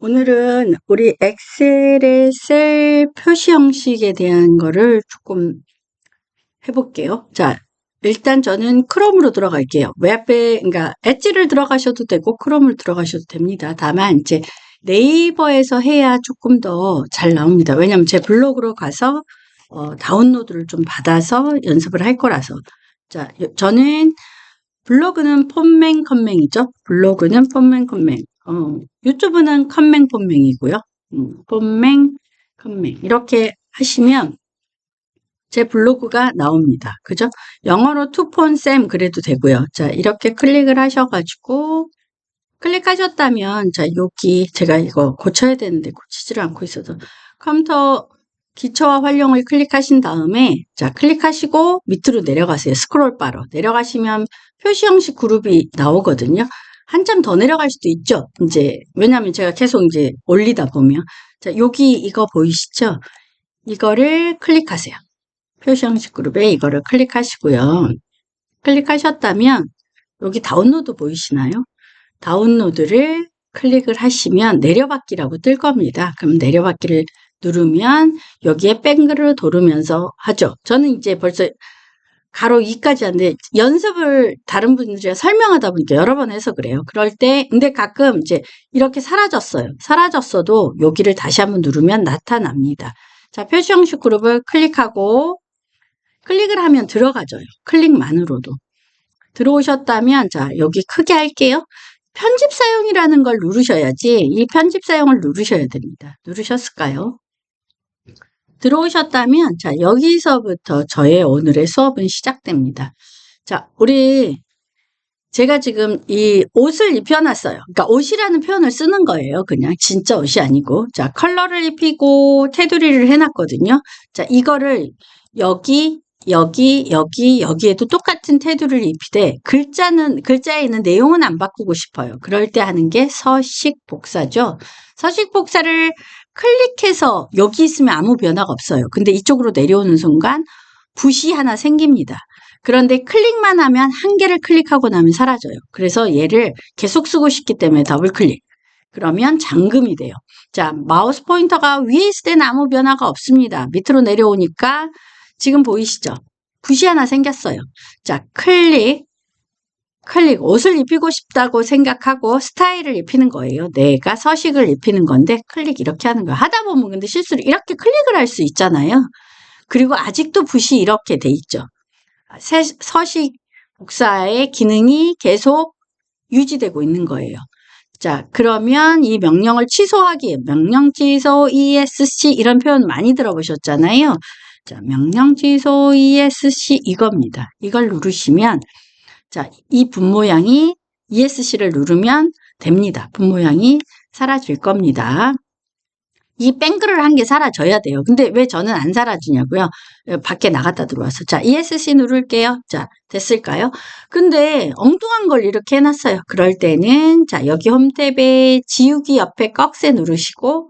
오늘은 우리 엑셀의 셀 표시 형식에 대한 거를 조금 해볼게요. 자, 일단 저는 크롬으로 들어갈게요. 그러니까 엣지를 들어가셔도 되고 크롬을 들어가셔도 됩니다. 다만 이제 네이버에서 해야 조금 더 잘 나옵니다. 왜냐면 제 블로그로 가서 다운로드를 좀 받아서 연습을 할 거라서. 자, 저는 블로그는 폰맹 컴맹이죠. 블로그는 폰맹 컴맹. 유튜브는 컴맹 폰맹이고요. 폰맹 컴맹 이렇게 하시면 제 블로그가 나옵니다. 그죠? 영어로 투폰쌤 그래도 되고요. 자, 이렇게 클릭을 하셔가지고 클릭하셨다면 자, 여기 제가 이거 고쳐야 되는데 고치지를 않고 있어서 컴퓨터 기초와 활용을 클릭하신 다음에 자, 클릭하시고 밑으로 내려가세요. 스크롤 바로 내려가시면 표시 형식 그룹이 나오거든요. 한참 더 내려갈 수도 있죠. 이제 왜냐하면 제가 계속 이제 올리다 보면 자, 여기 이거 보이시죠? 이거를 클릭하세요. 표시 형식 그룹에 이거를 클릭하시고요. 클릭하셨다면 여기 다운로드 보이시나요? 다운로드를 클릭을 하시면 내려받기라고 뜰 겁니다. 그럼 내려받기를 누르면 여기에 뺑글을 돌으면서 하죠. 저는 이제 벌써 가로 2까지 하는데 연습을 다른 분들이 설명하다 보니까 여러 번 해서 그래요. 그럴 때 근데 가끔 이제 이렇게 사라졌어요. 사라졌어도 여기를 다시 한번 누르면 나타납니다. 자, 표시 형식 그룹을 클릭하고 클릭을 하면 들어가져요. 클릭만으로도. 들어오셨다면 자, 여기 크게 할게요. 편집 사용이라는 걸 누르셔야지 이 편집 사용을 누르셔야 됩니다. 누르셨을까요? 들어오셨다면 자, 여기서부터 저의 오늘의 수업은 시작됩니다. 자, 제가 지금 이 옷을 입혀놨어요. 그러니까 옷이라는 표현을 쓰는 거예요. 그냥 진짜 옷이 아니고. 자, 컬러를 입히고 테두리를 해놨거든요. 자, 이거를 여기에도 똑같은 테두리를 입히되 글자에 있는 내용은 안 바꾸고 싶어요. 그럴 때 하는 게 서식 복사죠. 서식 복사를 클릭해서 여기 있으면 아무 변화가 없어요. 근데 이쪽으로 내려오는 순간 붓이 하나 생깁니다. 그런데 클릭만 하면 한 개를 클릭하고 나면 사라져요. 그래서 얘를 계속 쓰고 싶기 때문에 더블 클릭. 그러면 잠금이 돼요. 자, 마우스 포인터가 위에 있을 때는 아무 변화가 없습니다. 밑으로 내려오니까 지금 보이시죠? 붓이 하나 생겼어요. 자, 클릭. 옷을 입히고 싶다고 생각하고 스타일을 입히는 거예요. 내가 서식을 입히는 건데 클릭 이렇게 하는 거예요. 하다 보면 근데 실수로 이렇게 클릭을 할 수 있잖아요. 그리고 아직도 붓이 이렇게 돼 있죠. 서식 복사의 기능이 계속 유지되고 있는 거예요. 자, 그러면 이 명령을 취소하기, 명령 취소 ESC 이런 표현 많이 들어보셨잖아요. 자, 명령 취소 ESC 이겁니다. 이걸 누르시면 자, 이 분 모양이 ESC를 누르면 됩니다. 분 모양이 사라질 겁니다. 이 뺑글을 한 게 사라져야 돼요. 근데 왜 저는 안 사라지냐고요? 밖에 나갔다 들어와서. 자, ESC 누를게요. 자, 됐을까요? 근데 엉뚱한 걸 이렇게 해놨어요. 그럴 때는 자, 여기 홈탭에 지우기 옆에 꺽쇠 누르시고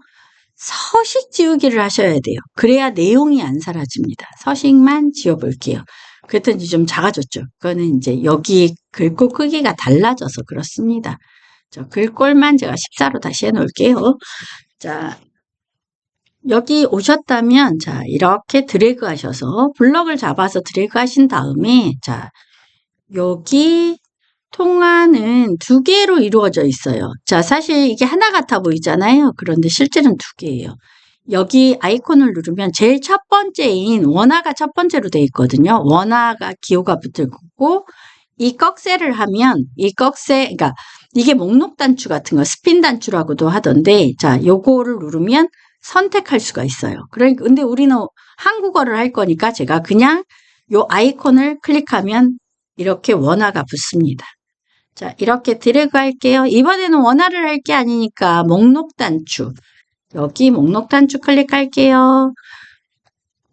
서식 지우기를 하셔야 돼요. 그래야 내용이 안 사라집니다. 서식만 지워볼게요. 그랬더니 좀 작아졌죠. 그거는 이제 여기 글꼴 크기가 달라져서 그렇습니다. 저 글꼴만 제가 14로 다시 해놓을게요. 자, 여기 오셨다면 자, 이렇게 드래그 하셔서 블럭을 잡아서 드래그 하신 다음에 자, 여기 통화는 두 개로 이루어져 있어요. 자, 사실 이게 하나 같아 보이잖아요. 그런데 실제는 두 개예요. 여기 아이콘을 누르면 제일 첫 번째인 원화가 첫 번째로 되어 있거든요. 원화가 기호가 붙고 이 꺽쇠를 하면 이 꺽쇠, 그러니까 이게 목록 단추 같은 거 스핀 단추라고도 하던데 자, 요거를 누르면 선택할 수가 있어요. 그러니까 근데 우리는 한국어를 할 거니까 제가 그냥 요 아이콘을 클릭하면 이렇게 원화가 붙습니다. 자, 이렇게 드래그 할게요. 이번에는 원화를 할 게 아니니까 목록 단추. 여기 목록 단추 클릭할게요.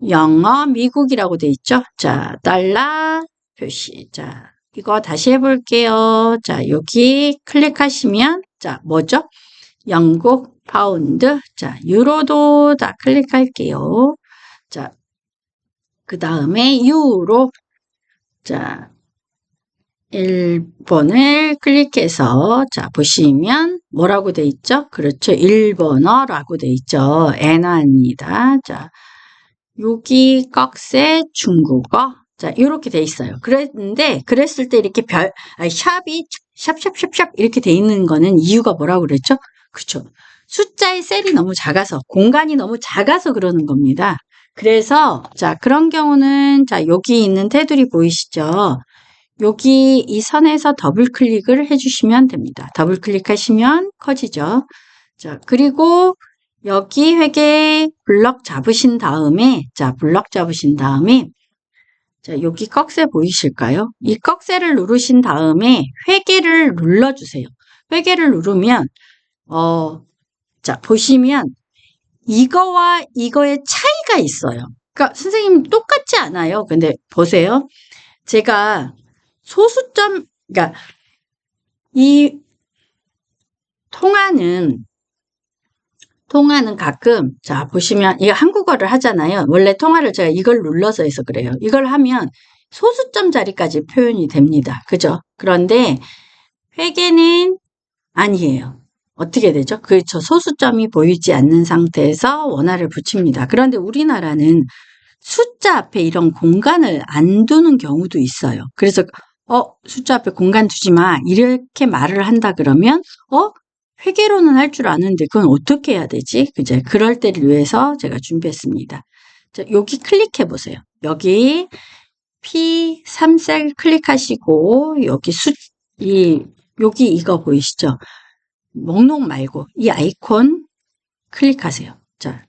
영어 미국이라고 돼 있죠. 자, 달러 표시. 자, 이거 다시 해볼게요. 자, 여기 클릭하시면 자, 뭐죠? 영국 파운드. 자, 유로도 다 클릭할게요. 자, 그 다음에 유로. 자, 1번을 클릭해서 자 보시면 뭐라고 돼 있죠? 그렇죠. 일본어라고 돼 있죠. 엔화입니다. 자 여기 꺽쇠 중국어 자 이렇게 돼 있어요. 그랬는데 그랬을 때 이렇게 샵이 샵샵샵샵 이렇게 돼 있는 거는 이유가 뭐라고 그랬죠? 그렇죠. 숫자의 셀이 너무 작아서 공간이 너무 작아서 그러는 겁니다. 그래서 자 그런 경우는 자 여기 있는 테두리 보이시죠? 여기 이 선에서 더블 클릭을 해주시면 됩니다. 더블 클릭하시면 커지죠. 자, 그리고 여기 회계 블럭 잡으신 다음에, 자, 블럭 잡으신 다음에, 자, 여기 꺽쇠 보이실까요? 이 꺽쇠를 누르신 다음에 회계를 눌러주세요. 회계를 누르면, 자, 보시면 이거와 이거의 차이가 있어요. 그러니까 선생님 똑같지 않아요. 근데 보세요. 제가 소수점, 그러니까 이 통화는 가끔, 자, 보시면, 이거 한국어를 하잖아요. 원래 통화를 제가 이걸 눌러서 해서 그래요. 이걸 하면 소수점 자리까지 표현이 됩니다. 그죠? 그런데 회계는 아니에요. 어떻게 되죠? 그렇죠. 소수점이 보이지 않는 상태에서 원화를 붙입니다. 그런데 우리나라는 숫자 앞에 이런 공간을 안 두는 경우도 있어요. 그래서 숫자 앞에 공간 두지 마 이렇게 말을 한다 그러면 회계로는 할 줄 아는데 그건 어떻게 해야 되지? 그죠? 그럴 때를 위해서 제가 준비했습니다. 자, 여기 클릭해 보세요. 여기 P3셀 클릭하시고 여기 여기 이거 보이시죠? 목록 말고 이 아이콘 클릭하세요. 자,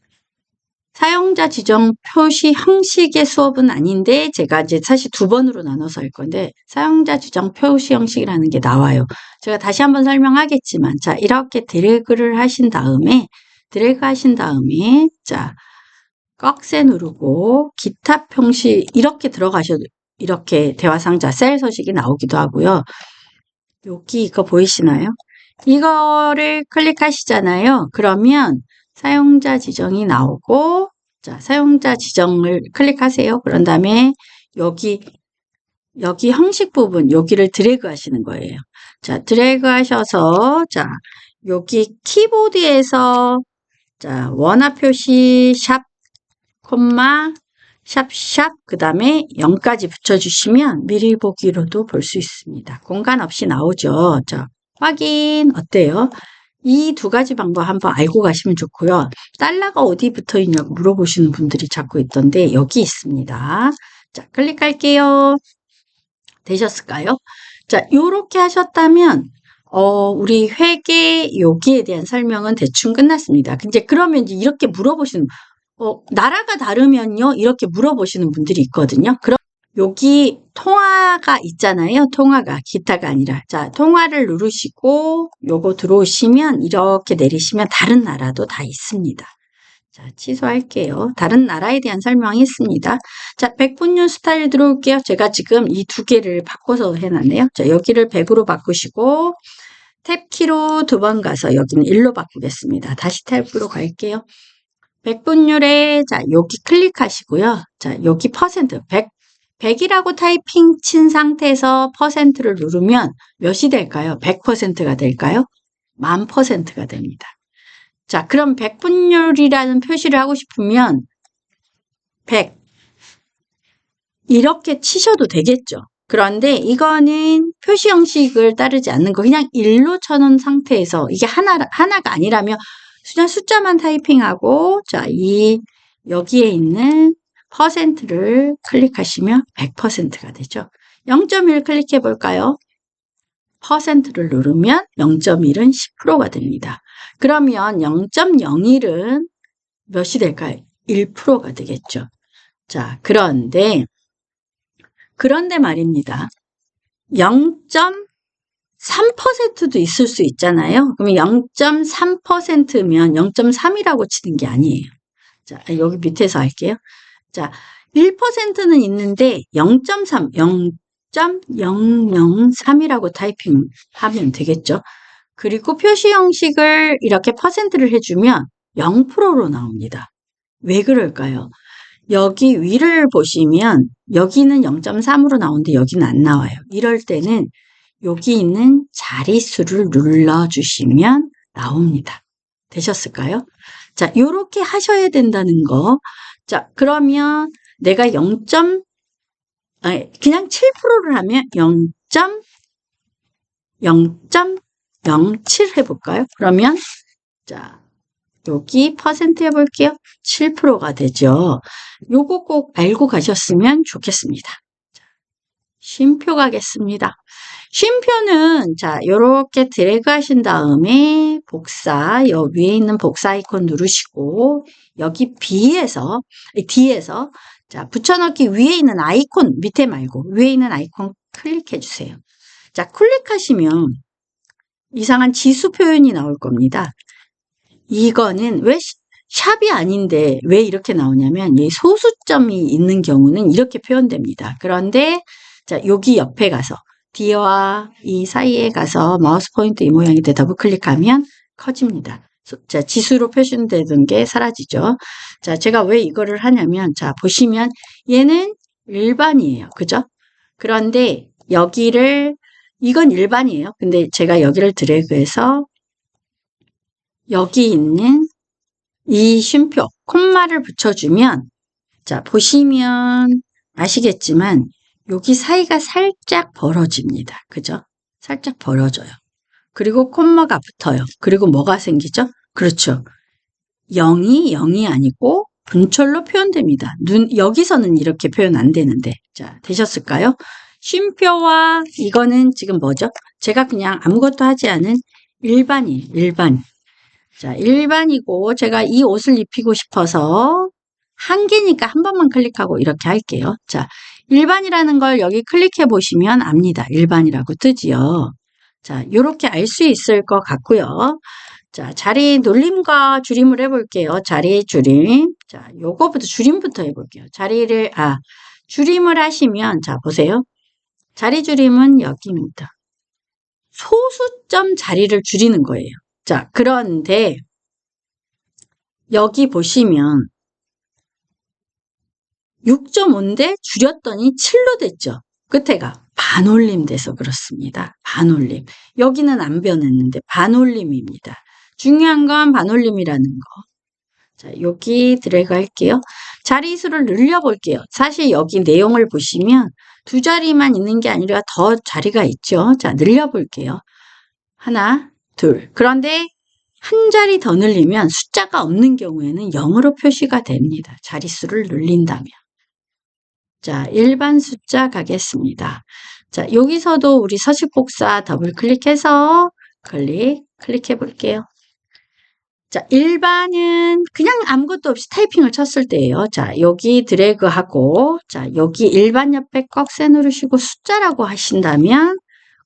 사용자 지정 표시 형식의 수업은 아닌데 제가 이제 사실 두 번으로 나눠서 할 건데 사용자 지정 표시 형식이라는 게 나와요. 제가 다시 한번 설명하겠지만 자 이렇게 드래그를 하신 다음에 자 꺽쇠 누르고 기타 표시 이렇게 들어가셔도 이렇게 대화상자 셀 서식이 나오기도 하고요. 여기 이거 보이시나요? 이거를 클릭하시잖아요. 그러면 사용자 지정이 나오고 자 사용자 지정을 클릭하세요. 그런 다음에 여기 형식 부분 여기를 드래그 하시는 거예요. 자 드래그 하셔서 자 여기 키보드에서 자 원화 표시 샵 콤마 샵샵 그 다음에 0까지 붙여주시면 미리 보기로도 볼 수 있습니다. 공간 없이 나오죠. 자 확인 어때요? 이 두 가지 방법 한번 알고 가시면 좋고요. 달러가 어디 붙어 있냐고 물어보시는 분들이 자꾸 있던데 여기 있습니다. 자, 클릭할게요. 되셨을까요? 자, 요렇게 하셨다면 우리 회계 여기에 대한 설명은 대충 끝났습니다. 이제 그러면 이제 이렇게 물어보시는 나라가 다르면요 이렇게 물어보시는 분들이 있거든요. 그럼 여기 통화가 있잖아요. 통화가 기타가 아니라 자 통화를 누르시고 요거 들어오시면 이렇게 내리시면 다른 나라도 다 있습니다. 자 취소할게요. 다른 나라에 대한 설명이 있습니다. 자 100분류 스타일 들어올게요. 제가 지금 이 두 개를 바꿔서 해놨네요. 자 여기를 100으로 바꾸시고 탭키로 두 번 가서 여기는 1로 바꾸겠습니다. 다시 탭으로 갈게요. 100분율에 자 여기 클릭하시고요. 자 여기 퍼센트 100이라고 타이핑 친 상태에서 퍼센트를 누르면 몇이 될까요? 100%가 될까요? 1000%가 됩니다. 자, 그럼 100분율이라는 표시를 하고 싶으면 100 이렇게 치셔도 되겠죠. 그런데 이거는 표시 형식을 따르지 않는 거 그냥 1로 쳐놓은 상태에서 이게 하나가 아니라면 그냥 숫자만 타이핑하고 자, 여기에 있는 퍼센트를 클릭하시면 100%가 되죠. 0.1 클릭해 볼까요? 퍼센트를 누르면 0.1은 10%가 됩니다. 그러면 0.01은 몇이 될까요? 1%가 되겠죠. 자, 그런데 말입니다. 0.3%도 있을 수 있잖아요. 그러면 0.3%면 0.3이라고 치는 게 아니에요. 자, 여기 밑에서 할게요. 자, 1%는 있는데 0.3, 0.003이라고 타이핑하면 되겠죠. 그리고 표시 형식을 이렇게 퍼센트를 해주면 0%로 나옵니다. 왜 그럴까요? 여기 위를 보시면 여기는 0.3으로 나오는데 여기는 안 나와요. 이럴 때는 여기 있는 자릿수를 눌러주시면 나옵니다. 되셨을까요? 자, 요렇게 하셔야 된다는 거. 자, 그러면 내가 그냥 7%를 하면 0.07 해볼까요? 그러면, 자, 여기 퍼센트 해볼게요. 7%가 되죠. 요거 꼭 알고 가셨으면 좋겠습니다. 쉼표 가겠습니다. 쉼표는 자 요렇게 드래그 하신 다음에 복사 요 위에 있는 복사 아이콘 누르시고 여기 D에서 자 붙여넣기 위에 있는 아이콘 밑에 말고 위에 있는 아이콘 클릭해 주세요. 자 클릭하시면 이상한 지수 표현이 나올 겁니다. 이거는 왜 샵이 아닌데 왜 이렇게 나오냐면 이 소수점이 있는 경우는 이렇게 표현됩니다. 그런데 자 여기 옆에 가서 D와 이 사이에 가서 마우스 포인트 이 모양이 돼 더블 클릭하면 커집니다. 자 지수로 표시되던 게 사라지죠. 자 제가 왜 이거를 하냐면 자 보시면 얘는 일반이에요. 그죠? 그런데 여기를 이건 일반이에요. 근데 제가 여기를 드래그해서 여기 있는 이 쉼표 콤마를 붙여주면 자 보시면 아시겠지만 여기 사이가 살짝 벌어집니다. 그죠? 살짝 벌어져요. 그리고 콤마가 붙어요. 그리고 뭐가 생기죠? 그렇죠. 0이 아니고 분철로 표현됩니다. 여기서는 이렇게 표현 안 되는데 자 되셨을까요? 쉼표와 이거는 지금 뭐죠? 제가 그냥 아무것도 하지 않은 일반이에요. 일반. 자, 일반이고 제가 이 옷을 입히고 싶어서 한 개니까 한 번만 클릭하고 이렇게 할게요. 자, 일반이라는 걸 여기 클릭해 보시면 압니다. 일반이라고 뜨지요. 자, 요렇게 알 수 있을 것 같고요. 자, 자리 놀림과 줄임을 해볼게요. 자리 줄임. 자, 요거부터 줄임부터 해볼게요. 줄임을 하시면 자, 보세요. 자리 줄임은 여기입니다. 소수점 자리를 줄이는 거예요. 자, 그런데 여기 보시면 6.5인데 줄였더니 7로 됐죠. 끝에가 반올림 돼서 그렇습니다. 반올림. 여기는 안 변했는데 반올림입니다. 중요한 건 반올림이라는 거. 자, 여기 드래그 할게요. 자리수를 늘려볼게요. 사실 여기 내용을 보시면 두 자리만 있는 게 아니라 더 자리가 있죠. 자, 늘려볼게요. 하나, 둘. 그런데 한 자리 더 늘리면 숫자가 없는 경우에는 0으로 표시가 됩니다. 자릿수를 늘린다면. 자, 일반 숫자 가겠습니다. 자, 여기서도 우리 서식복사 더블 클릭해서 클릭해 볼게요. 자, 일반은 그냥 아무것도 없이 타이핑을 쳤을 때예요. 자, 여기 드래그하고 자, 여기 일반 옆에 꺽쇠 누르시고 숫자라고 하신다면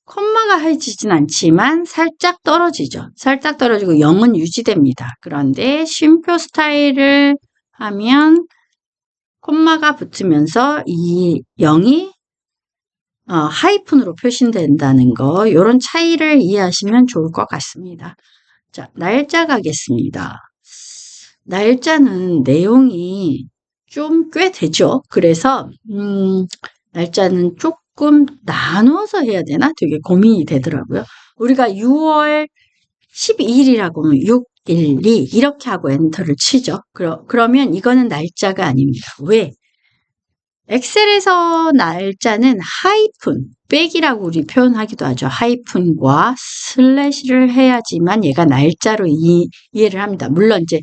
콤마가 해지진 않지만 살짝 떨어지죠. 살짝 떨어지고 0은 유지됩니다. 그런데 쉼표 스타일을 하면 콤마가 붙으면서 이 0이 하이픈으로 표시된다는 거 이런 차이를 이해하시면 좋을 것 같습니다. 자, 날짜 가겠습니다. 날짜는 내용이 좀 꽤 되죠. 그래서 날짜는 조금 나누어서 해야 되나? 되게 고민이 되더라고요. 우리가 6월 12일이라고 하면 612 이렇게 하고 엔터를 치죠. 그러면 이거는 날짜가 아닙니다. 왜? 엑셀에서 날짜는 하이픈, 빼기라고 우리 표현하기도 하죠. 하이픈과 슬래시를 해야지만 얘가 날짜로 이해를 합니다. 물론 이제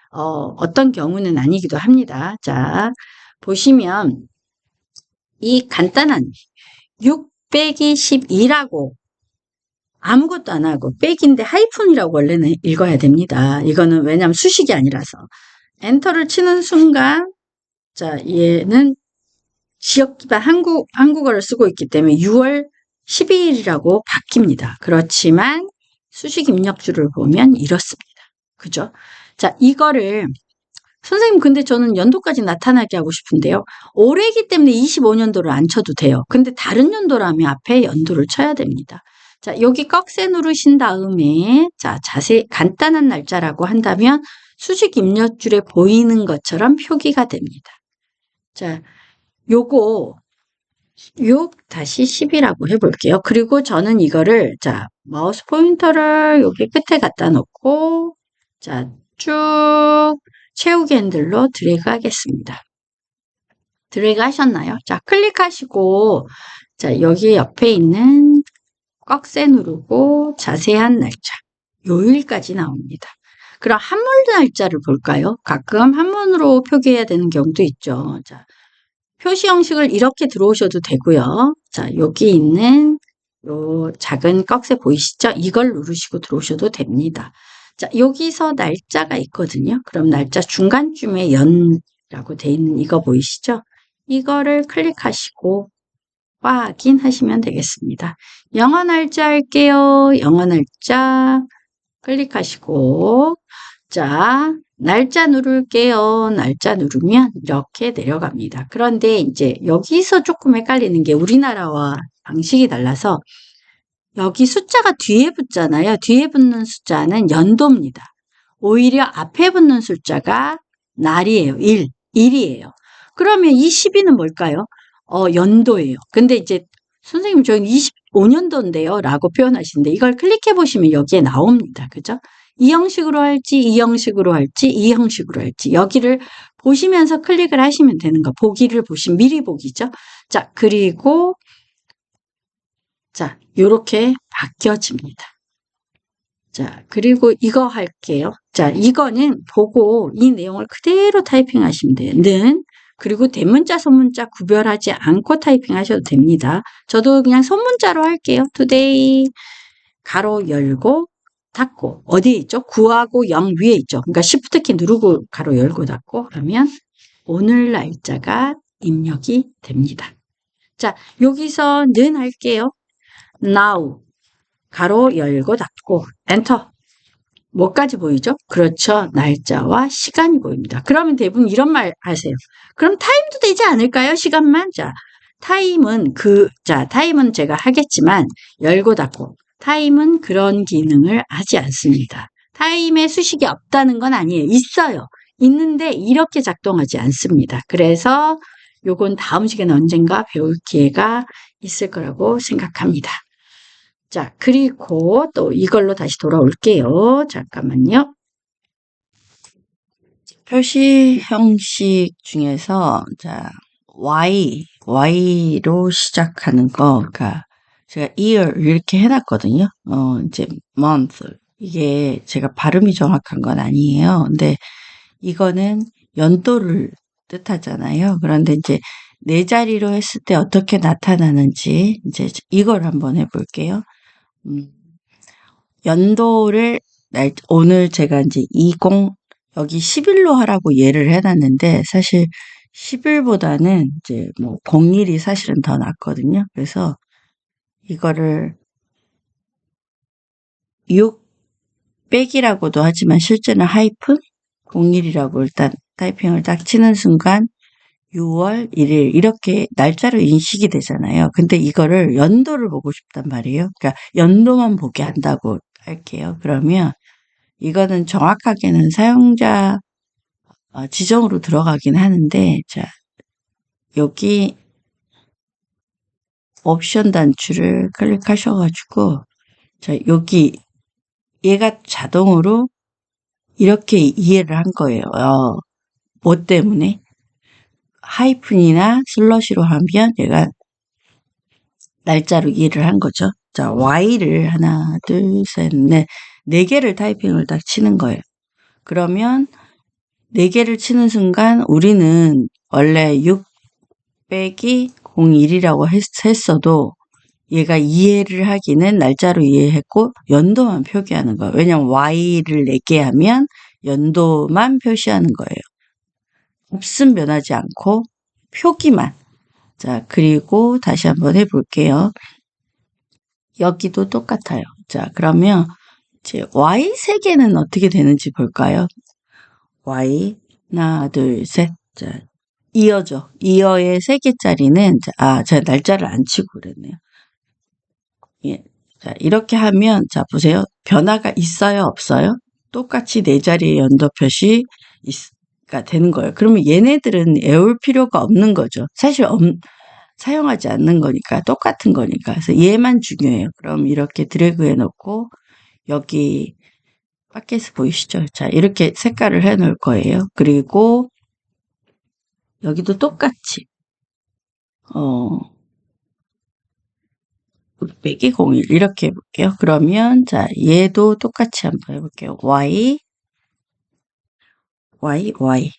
어떤 경우는 아니기도 합니다. 자, 보시면 이 간단한 6 빼기 12라고 아무것도 안 하고 빼기인데 하이픈이라고 원래는 읽어야 됩니다. 이거는 왜냐하면 수식이 아니라서 엔터를 치는 순간 자 얘는 지역 기반 한국어를 쓰고 있기 때문에 6월 12일이라고 바뀝니다. 그렇지만 수식 입력줄을 보면 이렇습니다. 그죠? 자, 이거를 선생님 근데 저는 연도까지 나타나게 하고 싶은데요. 올해이기 때문에 25년도를 안 쳐도 돼요. 근데 다른 연도라면 앞에 연도를 쳐야 됩니다. 자, 여기 꺽쇠 누르신 다음에 자, 자세히 간단한 날짜라고 한다면 수식 입력줄에 보이는 것처럼 표기가 됩니다. 자, 요거 6-10이라고 해볼게요. 그리고 저는 이거를, 자, 마우스 포인터를 여기 끝에 갖다 놓고, 자, 쭉 채우기 핸들로 드래그 하겠습니다. 드래그 하셨나요? 자, 클릭하시고, 자, 여기 옆에 있는 꺽쇠 누르고 자세한 날짜, 요일까지 나옵니다. 그럼 한문 날짜를 볼까요? 가끔 한문으로 표기해야 되는 경우도 있죠. 자, 표시 형식을 이렇게 들어오셔도 되고요. 자, 여기 있는 요 작은 꺽쇠 보이시죠? 이걸 누르시고 들어오셔도 됩니다. 자, 여기서 날짜가 있거든요. 그럼 날짜 중간쯤에 연이라고 돼 있는 이거 보이시죠? 이거를 클릭하시고 확인하시면 되겠습니다. 영어 날짜 할게요. 영어 날짜 클릭하시고, 자, 날짜 누를게요. 날짜 누르면 이렇게 내려갑니다. 그런데 이제 여기서 조금 헷갈리는 게 우리나라와 방식이 달라서 여기 숫자가 뒤에 붙잖아요. 뒤에 붙는 숫자는 연도입니다. 오히려 앞에 붙는 숫자가 날이에요. 일이에요. 그러면 이 12는 뭘까요? 연도예요. 근데 이제 선생님 저는 25년도인데요 라고 표현하시는데 이걸 클릭해 보시면 여기에 나옵니다. 그죠? 이 형식으로 할지 이 형식으로 할지 이 형식으로 할지 여기를 보시면서 클릭을 하시면 되는 거. 보기를 보시면 미리 보기죠. 자, 그리고 자, 요렇게 바뀌어집니다. 자, 그리고 이거 할게요. 자, 이거는 보고 이 내용을 그대로 타이핑 하시면 돼요. 는, 그리고 대문자, 소문자 구별하지 않고 타이핑 하셔도 됩니다. 저도 그냥 소문자로 할게요. today, 가로 열고, 닫고. 어디에 있죠? 9하고 0 위에 있죠. 그러니까 Shift 키 누르고 가로 열고 닫고 하면 오늘 날짜가 입력이 됩니다. 자, 여기서 는 할게요. now. 가로 열고 닫고 엔터. 뭐까지 보이죠? 그렇죠. 날짜와 시간이 보입니다. 그러면 대부분 이런 말 하세요. 그럼 타임도 되지 않을까요? 시간만? 자, 타임은 제가 하겠지만 열고 닫고 타임은 그런 기능을 하지 않습니다. 타임에 수식이 없다는 건 아니에요. 있어요. 있는데 이렇게 작동하지 않습니다. 그래서 요건 다음 시간에 언젠가 배울 기회가 있을 거라고 생각합니다. 자, 그리고 또 이걸로 다시 돌아올게요. 잠깐만요. 표시 형식 중에서, 자, Y로 시작하는 거, 그러니까 제가 year 이렇게 해놨거든요. 이제 month. 이게 제가 발음이 정확한 건 아니에요. 근데 이거는 연도를 뜻하잖아요. 그런데 이제 네 자리로 했을 때 어떻게 나타나는지 이제 이걸 한번 해볼게요. 연도를 오늘 제가 이제 여기 10일로 하라고 예를 해놨는데 사실 10일보다는 이제 뭐 0일이 사실은 더 낫거든요. 그래서 이거를 600이라고도 하지만 실제는 하이픈 01이라고 일단 타이핑을 딱 치는 순간 6월 1일 이렇게 날짜로 인식이 되잖아요. 근데 이거를 연도를 보고 싶단 말이에요. 그러니까 연도만 보게 한다고 할게요. 그러면 이거는 정확하게는 사용자 지정으로 들어가긴 하는데, 자, 여기 옵션 단추를 클릭하셔가지고, 자, 여기 얘가 자동으로 이렇게 이해를 한 거예요. 뭐 때문에? 하이픈이나 슬러시로 하면 얘가 날짜로 이해를 한 거죠. 자, Y를 하나, 둘, 셋, 넷, 4개를 타이핑을 딱 치는 거예요. 그러면 4개를 치는 순간 우리는 원래 600이 01이라고 했어도 얘가 이해를 하기는 날짜로 이해했고 연도만 표기하는 거예요. 왜냐면 Y를 4개 하면 연도만 표시하는 거예요. 값은 변하지 않고 표기만. 자, 그리고 다시 한번 해볼게요. 여기도 똑같아요. 자, 그러면 이제 Y 3개는 어떻게 되는지 볼까요? Y 하나, 둘, 셋. 자, 이어죠. 이어의 3개짜리는 제가 날짜를 안 치고 그랬네요. 예. 자, 이렇게 하면 자, 보세요. 변화가 있어요, 없어요? 똑같이 4자리의 연도 표시 되는 거예요. 그러면 얘네들은 외울 필요가 없는 거죠. 사실 사용하지 않는 거니까, 똑같은 거니까. 그래서 얘만 중요해요. 그럼 이렇게 드래그 해 놓고, 여기 밖에서 보이시죠? 자, 이렇게 색깔을 해 놓을 거예요. 그리고 여기도 똑같이, 빼기 01 이렇게 해볼게요. 그러면 자, 얘도 똑같이 한번 해볼게요. Y, Y, Y.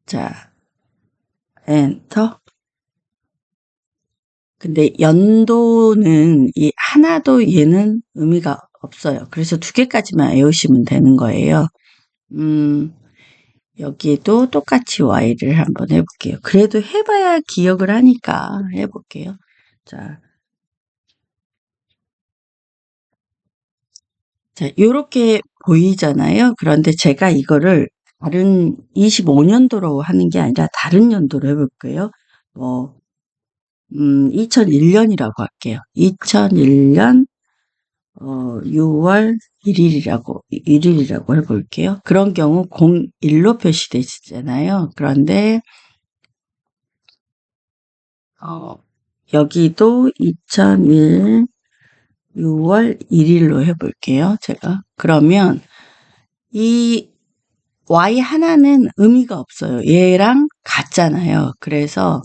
자, 엔터. 근데 연도는 이 하나도 얘는 의미가 없어요. 그래서 두 개까지만 외우시면 되는 거예요. 여기도 똑같이 Y를 한번 해볼게요. 그래도 해봐야 기억을 하니까 해볼게요. 자, 요렇게 보이잖아요. 그런데 제가 이거를 다른 25년도로 하는 게 아니라 다른 연도로 해볼게요. 2001년이라고 할게요. 2001년 6월 1일이라고 해볼게요. 그런 경우 01로 표시되시잖아요. 그런데 여기도 2001 6월 1일로 해볼게요. 제가 그러면 이 Y 하나는 의미가 없어요. 얘랑 같잖아요. 그래서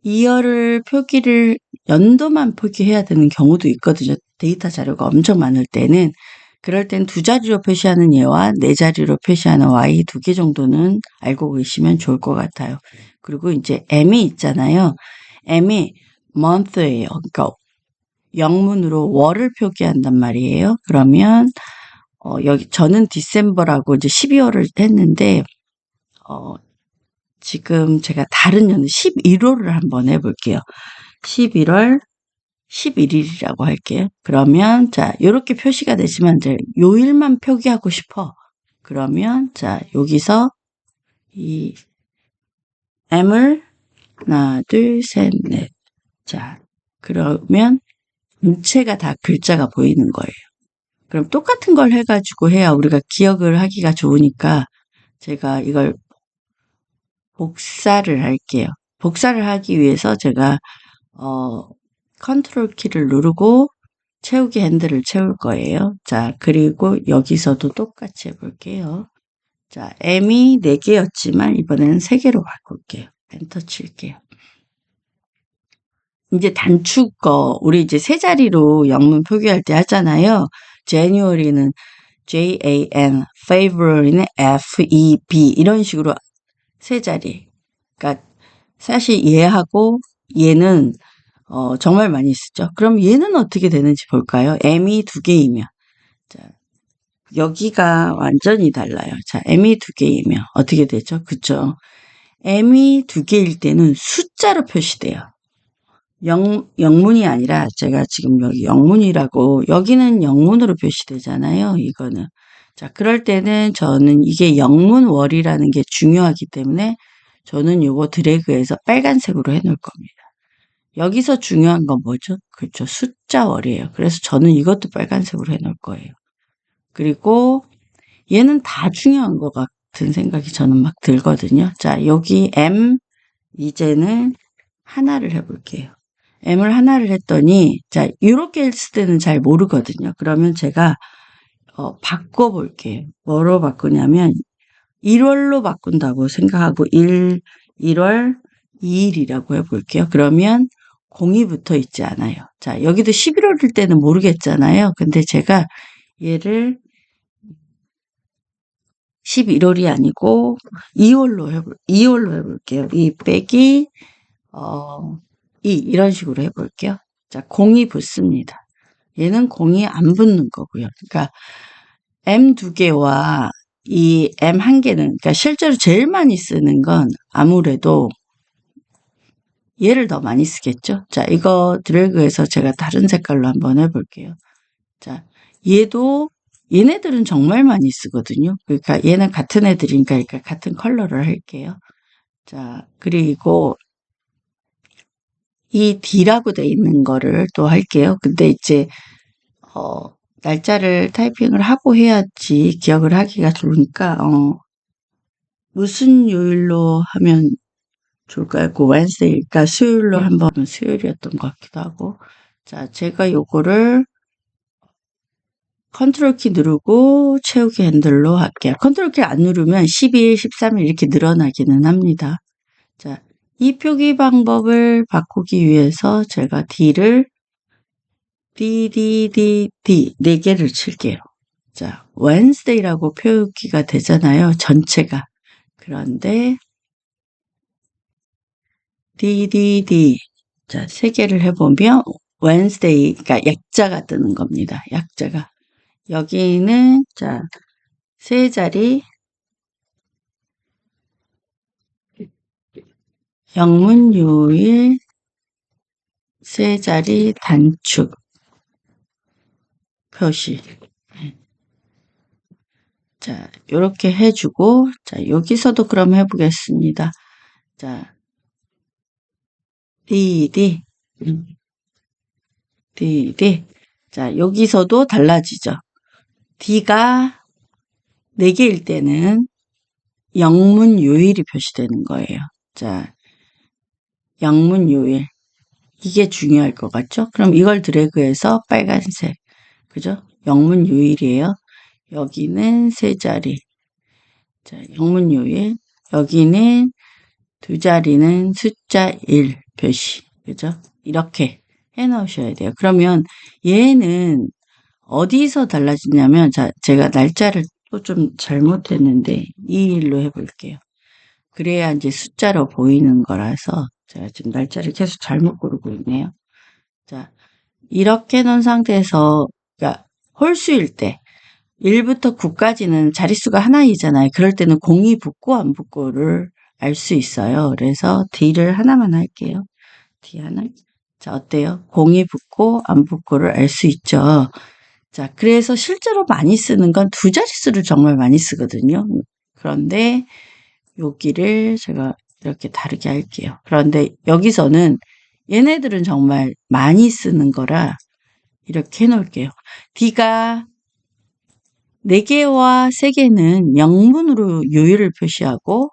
이어를 표기를 연도만 표기해야 되는 경우도 있거든요. 데이터 자료가 엄청 많을 때는. 그럴 땐 두 자리로 표시하는 얘와 네 자리로 표시하는 Y 두 개 정도는 알고 계시면 좋을 것 같아요. 그리고 이제 M이 있잖아요. M이 month예요. 그러니까 영문으로 월을 표기한단 말이에요. 그러면 여기 저는 디셈버라고 이제 12월을 했는데 지금 제가 다른 년 11월을 한번 해볼게요. 11월 11일이라고 할게요. 그러면 자 이렇게 표시가 되지만 이제 요일만 표기하고 싶어. 그러면 자 여기서 이 M을 하나 둘 셋 넷. 자 그러면 전체가 다 글자가 보이는 거예요. 그럼 똑같은 걸 해가지고 해야 우리가 기억을 하기가 좋으니까 제가 이걸 복사를 할게요. 복사를 하기 위해서 제가 컨트롤 키를 누르고 채우기 핸들을 채울 거예요. 자, 그리고 여기서도 똑같이 해볼게요. 자, M이 4개였지만 이번에는 3개로 바꿀게요. 엔터 칠게요. 이제 단축 우리 이제 세 자리로 영문 표기할 때 하잖아요. January는 Jan, February는 Feb 이런 식으로 세 자리. 그러니까 사실 얘하고 얘는 정말 많이 쓰죠. 그럼 얘는 어떻게 되는지 볼까요? M이 2개이면 자, 여기가 완전히 달라요. 자, M이 2개이면 어떻게 되죠? 그쵸? M이 2개일 때는 숫자로 표시돼요. 영문이 아니라 제가 지금 여기 영문이라고 여기는 영문으로 표시되잖아요. 이거는. 자, 그럴 때는 저는 이게 영문월이라는 게 중요하기 때문에 저는 요거 드래그해서 빨간색으로 해놓을 겁니다. 여기서 중요한 건 뭐죠? 그렇죠. 숫자월이에요. 그래서 저는 이것도 빨간색으로 해놓을 거예요. 그리고 얘는 다 중요한 것 같은 생각이 저는 막 들거든요. 자, 여기 M 이제는 하나를 해볼게요. M을 하나를 했더니 자 이렇게 했을 때는 잘 모르거든요. 그러면 제가 바꿔볼게요. 뭐로 바꾸냐면 1월로 바꾼다고 생각하고 1월 2일이라고 해볼게요. 그러면 0이 붙어 있지 않아요. 자 여기도 11월일 때는 모르겠잖아요. 근데 제가 얘를 11월이 아니고 2월로 해볼게요. 2 빼기 2 이런 식으로 해볼게요. 자, 0이 붙습니다. 얘는 0이 안 붙는 거고요. 그러니까 M 2개와 이 M 1개는 그러니까 실제로 제일 많이 쓰는 건 아무래도 얘를 더 많이 쓰겠죠. 자, 이거 드래그해서 제가 다른 색깔로 한번 해볼게요. 자, 얘네들은 정말 많이 쓰거든요. 그러니까 얘는 같은 애들이니까 그러니까 같은 컬러를 할게요. 자, 그리고 이 D라고 돼 있는 거를 또 할게요. 근데 이제 날짜를 타이핑을 하고 해야지 기억을 하기가 좋으니까 무슨 요일로 하면 좋을까요? 그 Wednesday니까 수요일로 한번 수요일이었던 것 같기도 하고. 자, 제가 요거를 컨트롤 키 누르고 채우기 핸들로 할게요. 컨트롤 키 안 누르면 12일, 13일 이렇게 늘어나기는 합니다. 자, 이 표기 방법을 바꾸기 위해서 제가 D를 D 4개를 칠게요. 자, Wednesday라고 표기가 되잖아요. 전체가. 그런데 D 자, 3개를 해보면 Wednesday가 약자가 뜨는 겁니다. 약자가. 여기는 자, 세 자리 영문 요일 세 자리 단축 표시. 자, 요렇게 해주고, 자, 여기서도 그럼 해보겠습니다. 자, D. 자, 여기서도 달라지죠. D가 4개일 때는 영문 요일이 표시되는 거예요. 자, 영문 요일. 이게 중요할 것 같죠? 그럼 이걸 드래그해서 빨간색. 그죠? 영문 요일이에요. 여기는 세 자리. 자, 영문 요일. 여기는 두 자리는 숫자 1 표시. 그죠? 이렇게 해 놓으셔야 돼요. 그러면 얘는 어디서 달라지냐면, 자, 제가 날짜를 또 좀 잘못했는데, 2일로 해볼게요. 그래야 이제 숫자로 보이는 거라서, 제가 지금 날짜를 계속 잘못 고르고 있네요. 자, 이렇게 놓은 상태에서, 그러니까 홀수일 때, 1부터 9까지는 자릿수가 하나이잖아요. 그럴 때는 0이 붙고 안 붙고를 알 수 있어요. 그래서 D를 하나만 할게요. D 하나. 자, 어때요? 0이 붙고 안 붙고를 알 수 있죠. 자, 그래서 실제로 많이 쓰는 건 두 자릿수를 정말 많이 쓰거든요. 그런데 여기를 제가 이렇게 다르게 할게요. 그런데 여기서는 얘네들은 정말 많이 쓰는 거라 이렇게 해놓을게요. D가 4개와 3개는 영문으로 요일을 표시하고,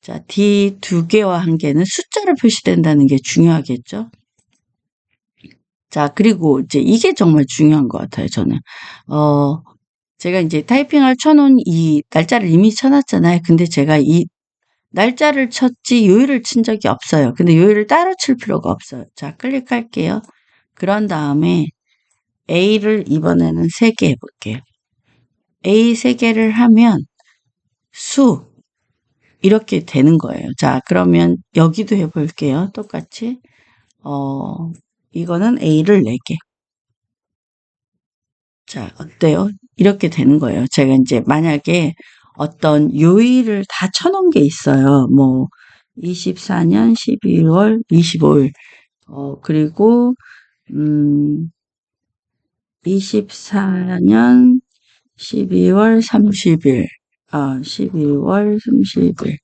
자, D 2개와 1개는 숫자로 표시된다는 게 중요하겠죠? 자, 그리고 이제 이게 정말 중요한 것 같아요, 저는. 제가 이제 타이핑을 쳐놓은 이 날짜를 이미 쳐놨잖아요. 근데 제가 이 날짜를 쳤지 요일을 친 적이 없어요. 근데 요일을 따로 칠 필요가 없어요. 자, 클릭할게요. 그런 다음에 A를 이번에는 3개 해볼게요. A 3개를 하면 수 이렇게 되는 거예요. 자, 그러면 여기도 해볼게요. 똑같이 이거는 A를 4개. 자, 어때요? 이렇게 되는 거예요. 제가 이제 만약에 어떤 요일을 다 쳐놓은 게 있어요. 뭐 24년 12월 25일 그리고 24년 12월 30일 12월 30일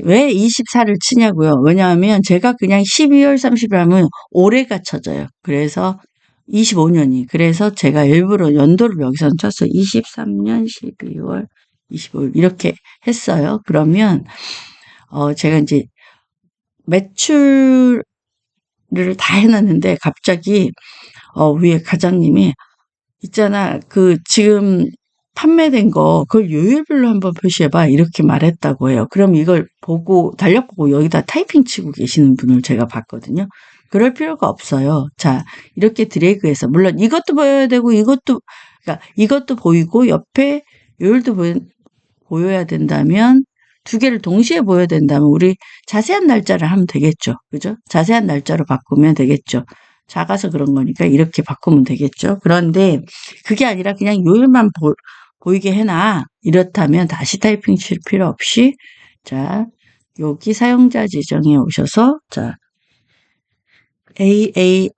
왜 24를 치냐고요? 왜냐하면 제가 그냥 12월 30일 하면 올해가 쳐져요. 그래서 25년이. 그래서 제가 일부러 연도를 여기서 쳤어요. 23년 12월 25일 이렇게 했어요. 그러면 제가 이제 매출을 다 해놨는데 갑자기 위에 과장님이 있잖아. 그 지금 판매된 거 그걸 요일별로 한번 표시해봐 이렇게 말했다고 해요. 그럼 이걸 보고 달력보고 여기다 타이핑 치고 계시는 분을 제가 봤거든요. 그럴 필요가 없어요. 자, 이렇게 드래그해서 물론 이것도 보여야 되고 그러니까 이것도 보이고 옆에 요일도 보여야 된다면 두 개를 동시에 보여야 된다면 우리 자세한 날짜를 하면 되겠죠. 그죠? 자세한 날짜로 바꾸면 되겠죠. 작아서 그런 거니까 이렇게 바꾸면 되겠죠. 그런데 그게 아니라 그냥 요일만 보이게 해놔. 이렇다면 다시 타이핑 칠 필요 없이 자, 여기 사용자 지정에 오셔서 자, A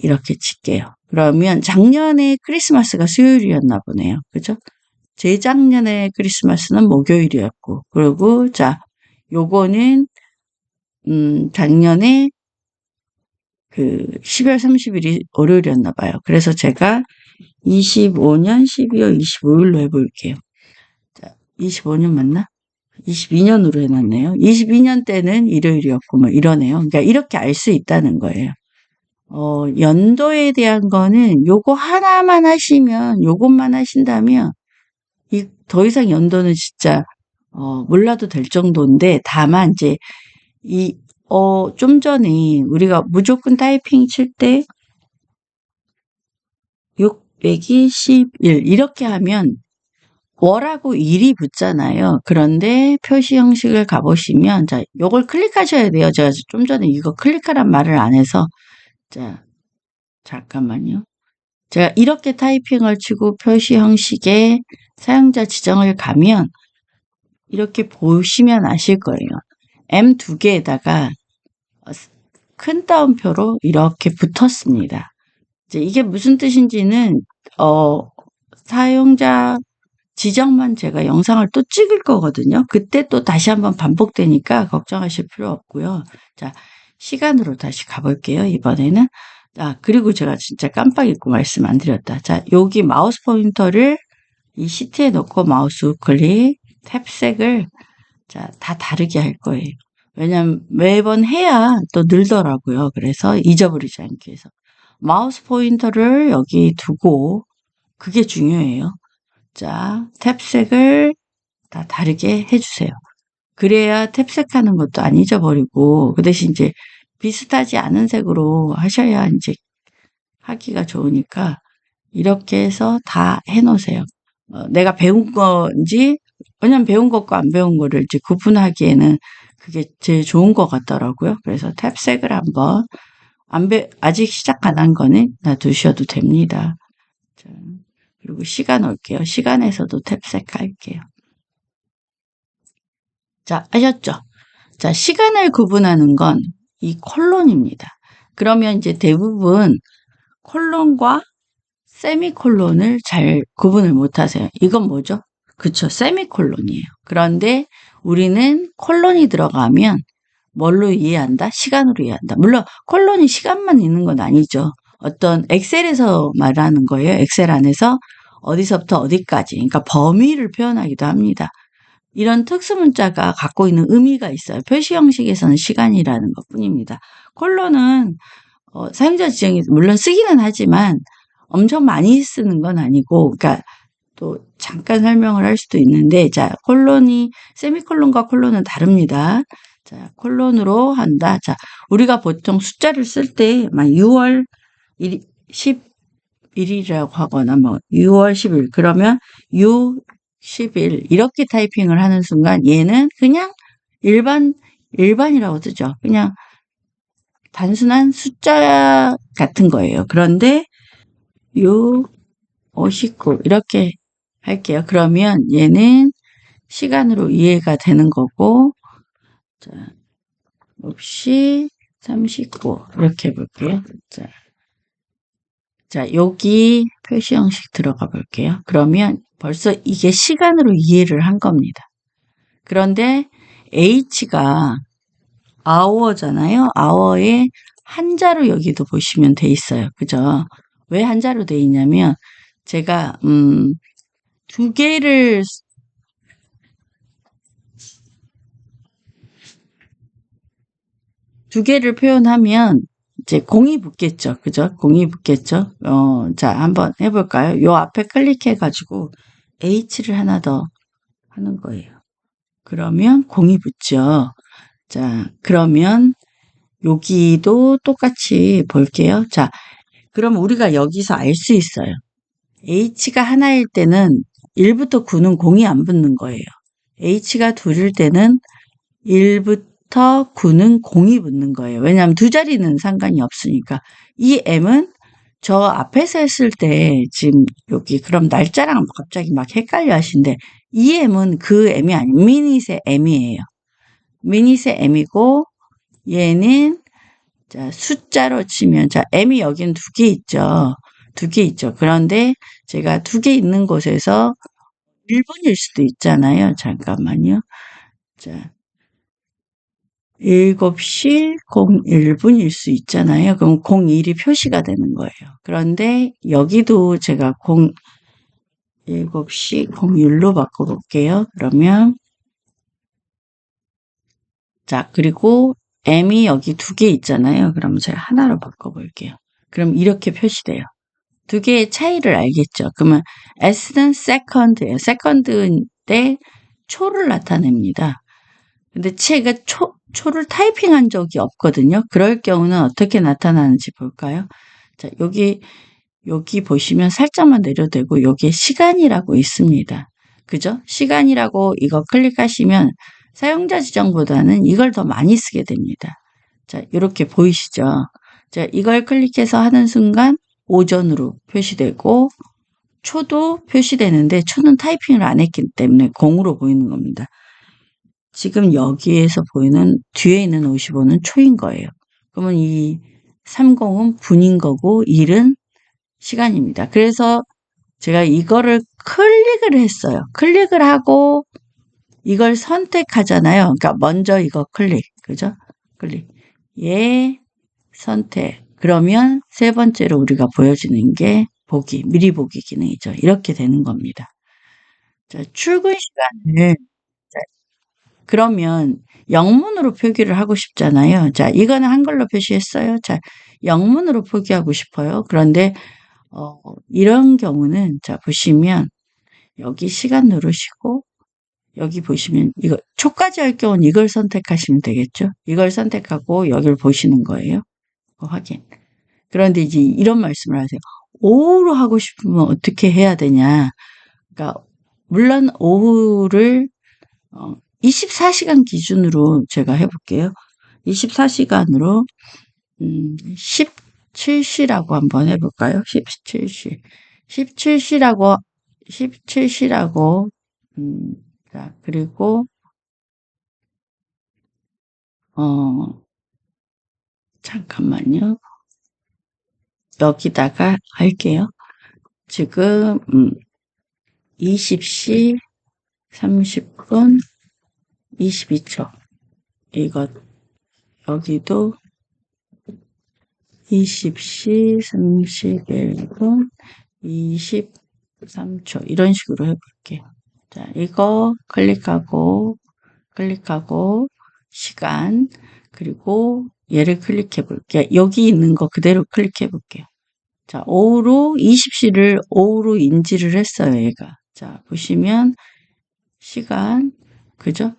이렇게 칠게요. 그러면 작년에 크리스마스가 수요일이었나 보네요. 그죠? 재작년에 크리스마스는 목요일이었고, 그리고 자, 요거는 작년에 그 12월 30일이 월요일이었나 봐요. 그래서 제가 25년 12월 25일로 해볼게요. 자, 25년 맞나? 22년으로 해놨네요. 22년 때는 일요일이었고 뭐 이러네요. 그러니까 이렇게 알 수 있다는 거예요. 연도에 대한 거는 요거 하나만 하시면, 요것만 하신다면 더 이상 연도는 진짜 몰라도 될 정도인데, 다만 이제 좀 전에 우리가 무조건 타이핑 칠 때 621 이렇게 하면 월하고 일이 붙잖아요. 그런데 표시 형식을 가보시면, 자, 요걸 클릭하셔야 돼요. 제가 좀 전에 이거 클릭하란 말을 안 해서, 자, 잠깐만요. 제가 이렇게 타이핑을 치고 표시 형식에 사용자 지정을 가면, 이렇게 보시면 아실 거예요. M 두 개에다가 큰 따옴표로 이렇게 붙었습니다. 이제 이게 무슨 뜻인지는, 사용자 지정만 제가 영상을 또 찍을 거거든요. 그때 또 다시 한번 반복되니까 걱정하실 필요 없고요. 자, 시간으로 다시 가볼게요. 이번에는. 자, 그리고 제가 진짜 깜빡 잊고 말씀 안 드렸다. 자, 여기 마우스 포인터를 이 시트에 놓고 마우스 우클릭, 탭색을 자, 다 다르게 할 거예요. 왜냐면 매번 해야 또 늘더라고요. 그래서 잊어버리지 않기 위해서. 마우스 포인터를 여기 두고, 그게 중요해요. 자, 탭색을 다 다르게 해주세요. 그래야 탭색하는 것도 안 잊어버리고, 그 대신 이제 비슷하지 않은 색으로 하셔야 이제 하기가 좋으니까, 이렇게 해서 다 해놓으세요. 내가 배운 건지, 왜냐면 배운 것과 안 배운 거를 이제 구분하기에는 그게 제일 좋은 것 같더라고요. 그래서 탭색을 한번, 아직 시작 안 한 거는 놔두셔도 됩니다. 자, 그리고 시간 올게요. 시간에서도 탭색 할게요. 자, 아셨죠? 자, 시간을 구분하는 건 이 콜론입니다. 그러면 이제 대부분 콜론과 세미콜론을 잘 구분을 못 하세요. 이건 뭐죠? 그쵸, 세미콜론이에요. 그런데 우리는 콜론이 들어가면 뭘로 이해한다? 시간으로 이해한다. 물론 콜론이 시간만 있는 건 아니죠. 어떤 엑셀에서 말하는 거예요. 엑셀 안에서 어디서부터 어디까지, 그러니까 범위를 표현하기도 합니다. 이런 특수문자가 갖고 있는 의미가 있어요. 표시 형식에서는 시간이라는 것 뿐입니다. 콜론은 사용자 지정이 물론 쓰기는 하지만 엄청 많이 쓰는 건 아니고, 그러니까 또 잠깐 설명을 할 수도 있는데, 자, 세미콜론과 콜론은 다릅니다. 자, 콜론으로 한다. 자, 우리가 보통 숫자를 쓸 때, 막 6월 11일이라고 하거나, 뭐, 6월 10일, 그러면 6, 10일, 이렇게 타이핑을 하는 순간, 얘는 그냥 일반이라고 쓰죠. 그냥 단순한 숫자 같은 거예요. 그런데 6, 59 이렇게 할게요. 그러면 얘는 시간으로 이해가 되는 거고, 자, 없이 39 이렇게 해볼게요. 자, 여기 표시 형식 들어가 볼게요. 그러면 벌써 이게 시간으로 이해를 한 겁니다. 그런데 H가 hour잖아요. hour에 한자로 여기도 보시면 돼 있어요. 그죠? 왜 한자로 돼 있냐면 제가 두 개를 표현하면 이제 공이 붙겠죠. 그죠? 공이 붙겠죠. 자, 한번 해볼까요? 요 앞에 클릭해가지고 H를 하나 더 하는 거예요. 그러면 공이 붙죠. 자, 그러면 여기도 똑같이 볼게요. 자, 그럼 우리가 여기서 알 수 있어요. H가 하나일 때는 1부터 9는 공이 안 붙는 거예요. H가 둘일 때는 1부터 9는 공이 붙는 거예요. 왜냐하면 두 자리는 상관이 없으니까. 이 M은 저 앞에서 했을 때 지금 여기 그럼 날짜랑 갑자기 막 헷갈려 하시는데 이 M은 그 M이 아니에요. 미닛의 M이에요. 미닛의 M이고 얘는 자, 숫자로 치면 자, M이 여기는 두 개 있죠. 두 개 있죠. 그런데 제가 두 개 있는 곳에서 1분일 수도 있잖아요. 잠깐만요. 자, 7시 01분일 수 있잖아요. 그럼 01이 표시가 되는 거예요. 그런데 여기도 제가 7시 01로 바꿔볼게요. 그러면 자, 그리고 M이 여기 2개 있잖아요. 그러면 제가 하나로 바꿔볼게요. 그럼 이렇게 표시돼요. 2개의 차이를 알겠죠? 그러면 S는 second예요. second인데 초를 나타냅니다. 근데 제가 초를 타이핑한 적이 없거든요. 그럴 경우는 어떻게 나타나는지 볼까요? 자, 여기 보시면 살짝만 내려대고 여기에 시간이라고 있습니다. 그죠? 시간이라고 이거 클릭하시면 사용자 지정보다는 이걸 더 많이 쓰게 됩니다. 자, 이렇게 보이시죠? 자, 이걸 클릭해서 하는 순간 오전으로 표시되고 초도 표시되는데 초는 타이핑을 안 했기 때문에 0으로 보이는 겁니다. 지금 여기에서 보이는 뒤에 있는 55는 초인 거예요. 그러면 이 30은 분인 거고 1은 시간입니다. 그래서 제가 이거를 클릭을 했어요. 클릭을 하고 이걸 선택하잖아요. 그러니까 먼저 이거 클릭, 그죠? 클릭. 예, 선택. 그러면 세 번째로 우리가 보여지는 게 보기, 미리 보기 기능이죠. 이렇게 되는 겁니다. 자, 출근 시간을 자, 그러면 영문으로 표기를 하고 싶잖아요. 자, 이거는 한글로 표시했어요. 자, 영문으로 표기하고 싶어요. 그런데 이런 경우는 자 보시면 여기 시간 누르시고 여기 보시면 이거 초까지 할 경우는 이걸 선택하시면 되겠죠. 이걸 선택하고 여기를 보시는 거예요. 확인. 그런데 이제 이런 말씀을 하세요. 오후로 하고 싶으면 어떻게 해야 되냐. 그러니까 물론 오후를 24시간 기준으로 제가 해볼게요. 24시간으로 17시라고 한번 해볼까요? 17시. 17시라고, 자, 그리고, 잠깐만요. 여기다가 할게요. 지금, 20시 30분 22초. 이것, 여기도 20시 31분 23초. 이런 식으로 해볼게요. 자, 이거 클릭하고, 시간, 그리고 얘를 클릭해 볼게요. 여기 있는 거 그대로 클릭해 볼게요. 자, 오후로, 20시를 오후로 인지를 했어요, 얘가. 자, 보시면, 시간, 그죠?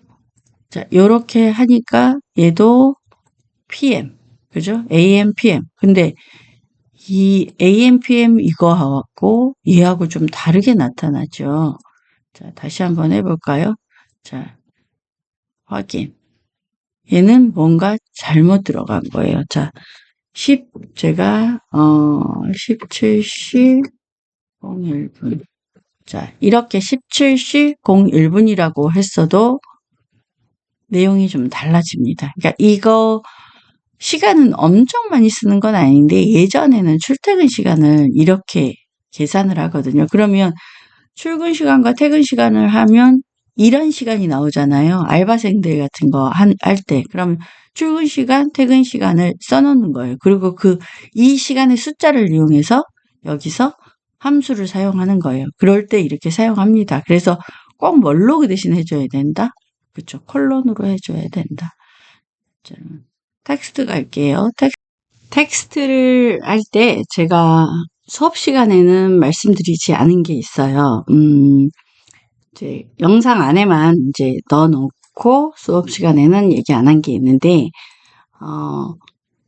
자, 요렇게 하니까 얘도 PM, 그죠? AM, PM. 근데 이 AM, PM 이거하고 얘하고 좀 다르게 나타나죠. 자, 다시 한번 해볼까요? 자, 확인. 얘는 뭔가 잘못 들어간 거예요. 자, 제가 17시 01분. 자, 이렇게 17시 01분이라고 했어도 내용이 좀 달라집니다. 그러니까 이거 시간은 엄청 많이 쓰는 건 아닌데 예전에는 출퇴근 시간을 이렇게 계산을 하거든요. 그러면 출근 시간과 퇴근 시간을 하면 이런 시간이 나오잖아요. 알바생들 같은 거 할 때. 그럼 출근 시간, 퇴근 시간을 써놓는 거예요. 그리고 이 시간의 숫자를 이용해서 여기서 함수를 사용하는 거예요. 그럴 때 이렇게 사용합니다. 그래서 꼭 뭘로 그 대신 해줘야 된다? 그쵸. 콜론으로 해줘야 된다. 자, 텍스트 갈게요. 텍스트를 할 때 제가 수업 시간에는 말씀드리지 않은 게 있어요. 이제 영상 안에만 이제 넣어놓고 수업 시간에는 얘기 안 한 게 있는데,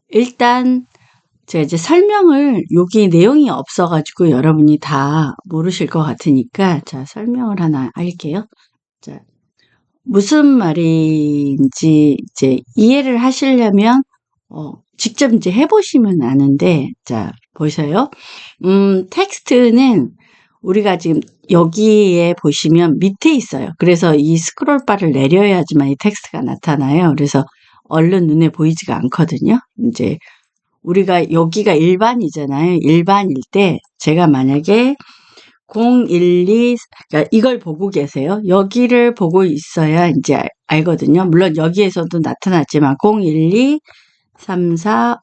일단 제가 이제 설명을 여기 내용이 없어가지고 여러분이 다 모르실 것 같으니까 자 설명을 하나 할게요. 자 무슨 말인지 이제 이해를 하시려면 직접 이제 해보시면 아는데 자 보세요. 텍스트는 우리가 지금 여기에 보시면 밑에 있어요. 그래서 이 스크롤 바를 내려야지만 이 텍스트가 나타나요. 그래서 얼른 눈에 보이지가 않거든요. 이제 우리가 여기가 일반이잖아요. 일반일 때 제가 만약에 012, 그러니까 이걸 보고 계세요. 여기를 보고 있어야 이제 알거든요. 물론 여기에서도 나타났지만 012, 34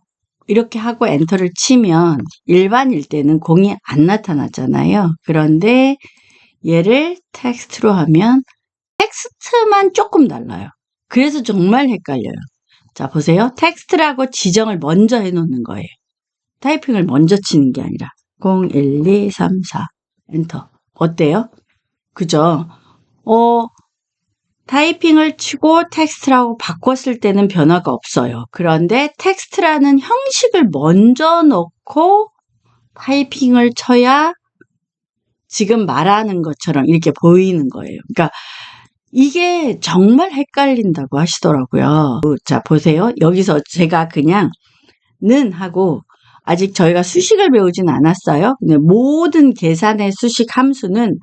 이렇게 하고 엔터를 치면 일반일 때는 0이 안 나타났잖아요. 그런데 얘를 텍스트로 하면 텍스트만 조금 달라요. 그래서 정말 헷갈려요. 자, 보세요. 텍스트라고 지정을 먼저 해놓는 거예요. 타이핑을 먼저 치는 게 아니라 0, 1, 2, 3, 4 엔터. 어때요? 그죠? 타이핑을 치고 텍스트라고 바꿨을 때는 변화가 없어요. 그런데 텍스트라는 형식을 먼저 넣고 타이핑을 쳐야 지금 말하는 것처럼 이렇게 보이는 거예요. 그러니까 이게 정말 헷갈린다고 하시더라고요. 자, 보세요. 여기서 제가 그냥 는 하고 아직 저희가 수식을 배우진 않았어요. 근데 모든 계산의 수식 함수는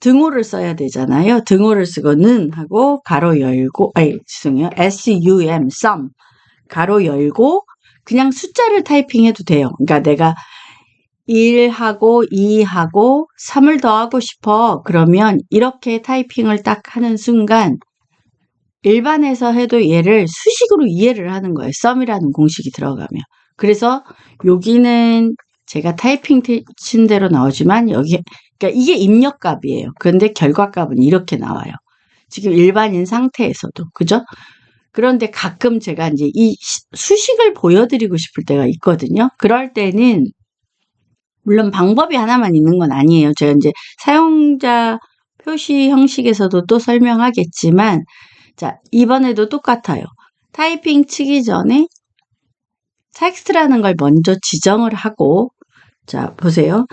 등호를 써야 되잖아요. 등호를 쓰고 는 하고 가로 열고 죄송해요. sum sum 가로 열고 그냥 숫자를 타이핑해도 돼요. 그러니까 내가 1하고 2하고 3을 더하고 싶어. 그러면 이렇게 타이핑을 딱 하는 순간 일반에서 해도 얘를 수식으로 이해를 하는 거예요. sum이라는 공식이 들어가면. 그래서 여기는 제가 타이핑 친 대로 나오지만 여기 그러니까 이게 입력값이에요. 그런데 결과값은 이렇게 나와요. 지금 일반인 상태에서도. 그죠? 그런데 가끔 제가 이제 이 수식을 보여드리고 싶을 때가 있거든요. 그럴 때는 물론 방법이 하나만 있는 건 아니에요. 제가 이제 사용자 표시 형식에서도 또 설명하겠지만 자, 이번에도 똑같아요. 타이핑 치기 전에 텍스트라는 걸 먼저 지정을 하고 자, 보세요.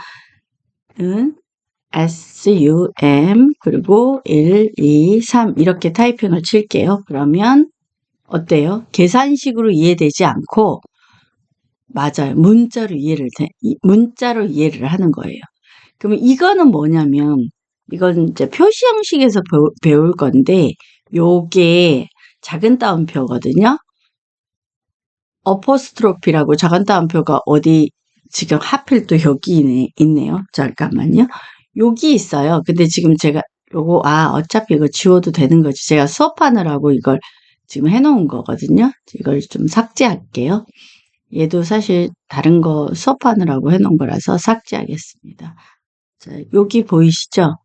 SUM 그리고 1, 2, 3 이렇게 타이핑을 칠게요. 그러면 어때요? 계산식으로 이해되지 않고 맞아요. 문자로 이해를 하는 거예요. 그러면 이거는 뭐냐면 이건 이제 표시 형식에서 배울 건데 요게 작은 따옴표거든요. 어포스트로피라고 작은 따옴표가 어디 지금 하필 또 여기 있네요. 잠깐만요. 여기 있어요. 근데 지금 제가 요거 어차피 이거 지워도 되는 거지. 제가 수업하느라고 이걸 지금 해놓은 거거든요. 이걸 좀 삭제할게요. 얘도 사실 다른 거 수업하느라고 해놓은 거라서 삭제하겠습니다. 자, 여기 보이시죠?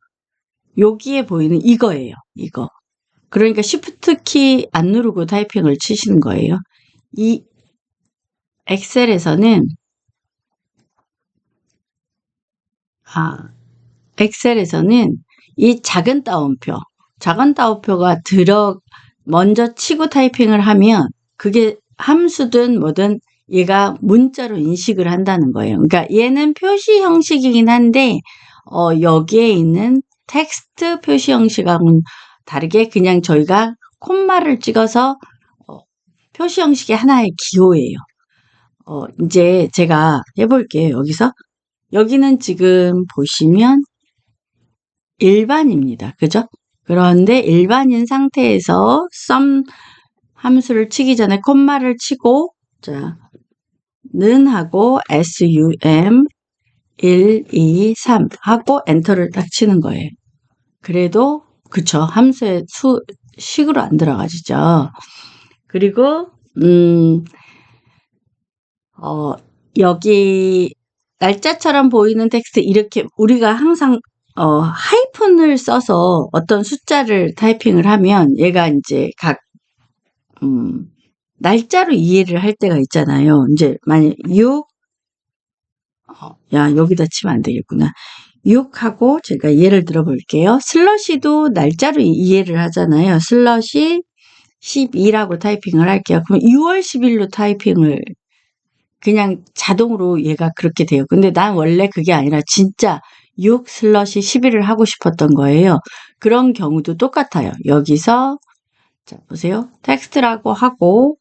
여기에 보이는 이거예요. 이거. 그러니까 Shift 키 안 누르고 타이핑을 치시는 거예요. 이 엑셀에서는 이 작은 따옴표가 먼저 치고 타이핑을 하면 그게 함수든 뭐든 얘가 문자로 인식을 한다는 거예요. 그러니까 얘는 표시 형식이긴 한데 여기에 있는 텍스트 표시 형식하고는 다르게 그냥 저희가 콤마를 찍어서 표시 형식의 하나의 기호예요. 이제 제가 해볼게요. 여기는 지금 보시면 일반입니다. 그죠? 그런데 일반인 상태에서 sum 함수를 치기 전에 콤마를 치고 자, 는 하고 sum 1, 2, 3 하고 엔터를 딱 치는 거예요. 그래도 그쵸. 함수의 식으로 안 들어가지죠. 그리고 여기 날짜처럼 보이는 텍스트 이렇게 우리가 항상 하이픈을 써서 어떤 숫자를 타이핑을 하면 얘가 이제 날짜로 이해를 할 때가 있잖아요. 이제 만약 6 여기다 치면 안 되겠구나. 6하고 제가 예를 들어 볼게요. 슬러시도 날짜로 이해를 하잖아요. 슬러시 12라고 타이핑을 할게요. 그럼 6월 10일로 타이핑을 그냥 자동으로 얘가 그렇게 돼요. 근데 난 원래 그게 아니라 진짜 6 슬러시 11을 하고 싶었던 거예요. 그런 경우도 똑같아요. 여기서 자 보세요. 텍스트라고 하고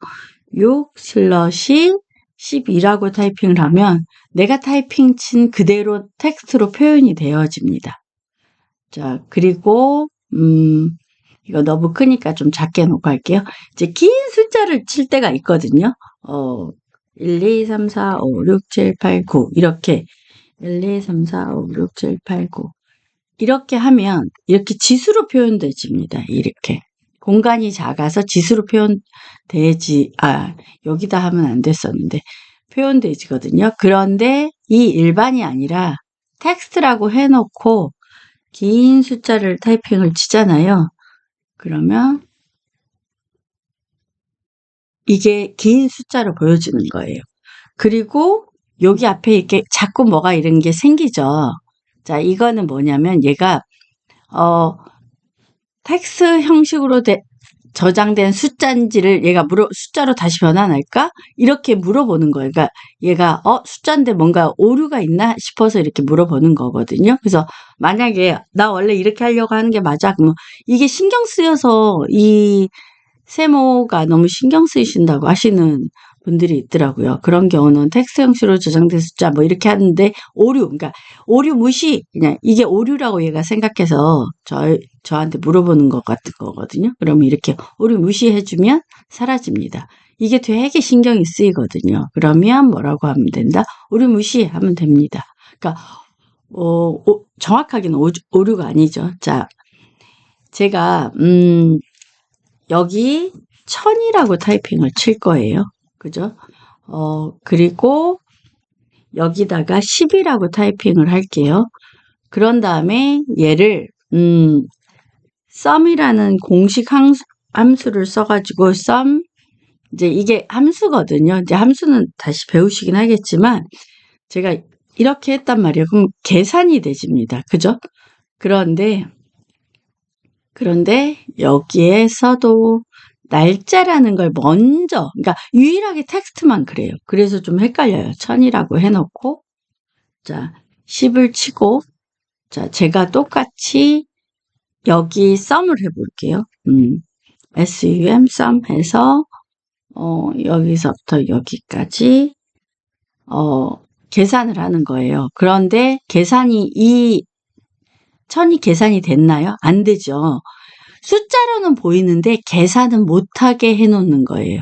6 슬러시 12라고 타이핑을 하면 내가 타이핑 친 그대로 텍스트로 표현이 되어집니다. 자 그리고 이거 너무 크니까 좀 작게 놓고 할게요. 이제 긴 숫자를 칠 때가 있거든요. 1, 2, 3, 4, 5, 6, 7, 8, 9 이렇게 1, 2, 3, 4, 5, 6, 7, 8, 9 이렇게 하면 이렇게 지수로 표현되집니다. 이렇게 공간이 작아서 지수로 여기다 하면 안 됐었는데 표현되지거든요. 그런데 이 일반이 아니라 텍스트라고 해놓고 긴 숫자를 타이핑을 치잖아요. 그러면 이게 긴 숫자로 보여지는 거예요. 그리고 여기 앞에 이렇게 자꾸 뭐가 이런 게 생기죠. 자, 이거는 뭐냐면 얘가 텍스트 형식으로 저장된 숫자인지를 얘가 숫자로 다시 변환할까? 이렇게 물어보는 거예요. 그러니까 얘가 숫자인데 뭔가 오류가 있나 싶어서 이렇게 물어보는 거거든요. 그래서 만약에 나 원래 이렇게 하려고 하는 게 맞아? 그러면 이게 신경 쓰여서 이 세모가 너무 신경 쓰이신다고 하시는 분들이 있더라고요. 그런 경우는 텍스트 형식으로 저장된 숫자 뭐 이렇게 하는데 그러니까 오류 무시, 그냥 이게 오류라고 얘가 생각해서 저한테 물어보는 것 같은 거거든요. 그러면 이렇게 오류 무시해주면 사라집니다. 이게 되게 신경이 쓰이거든요. 그러면 뭐라고 하면 된다? 오류 무시하면 됩니다. 그러니까 정확하게는 오류가 아니죠. 자, 제가 여기 1000이라고 타이핑을 칠 거예요. 그죠? 그리고 여기다가 10이라고 타이핑을 할게요. 그런 다음에 얘를 sum이라는 공식 함수를 써가지고 sum, 이제 이게 함수거든요. 이제 함수는 다시 배우시긴 하겠지만 제가 이렇게 했단 말이에요. 그럼 계산이 되집니다. 그죠? 그런데 여기에서도 날짜라는 걸 먼저, 그러니까 유일하게 텍스트만 그래요. 그래서 좀 헷갈려요. 1000이라고 해놓고, 자, 10을 치고, 자, 제가 똑같이 여기 sum을 해볼게요. sum, sum 해서, 여기서부터 여기까지, 계산을 하는 거예요. 그런데 1000이 계산이 됐나요? 안 되죠. 숫자로는 보이는데 계산은 못하게 해놓는 거예요.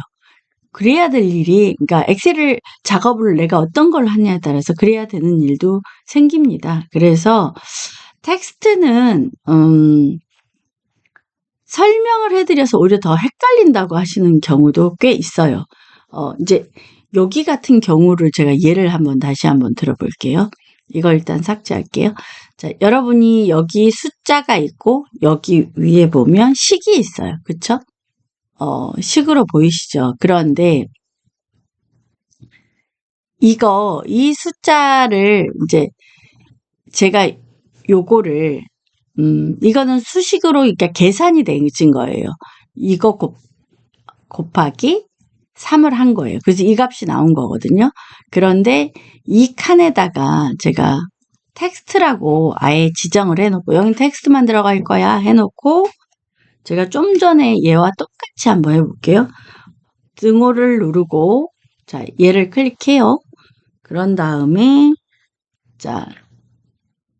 그래야 될 일이, 그러니까 엑셀 작업을 내가 어떤 걸 하냐에 따라서 그래야 되는 일도 생깁니다. 그래서 텍스트는 설명을 해드려서 오히려 더 헷갈린다고 하시는 경우도 꽤 있어요. 이제 여기 같은 경우를 제가 예를 다시 한번 들어볼게요. 이걸 일단 삭제할게요. 자, 여러분이 여기 숫자가 있고 여기 위에 보면 식이 있어요. 그쵸? 식으로 보이시죠? 그런데 이 숫자를 이제 제가 요거를 이거는 수식으로 그러니까 계산이 되진 거예요. 이거 곱하기 3을 한 거예요. 그래서 이 값이 나온 거거든요. 그런데 이 칸에다가 제가 텍스트라고 아예 지정을 해놓고 여기 텍스트만 들어갈 거야 해놓고 제가 좀 전에 얘와 똑같이 한번 해볼게요. 등호를 누르고 자 얘를 클릭해요. 그런 다음에 자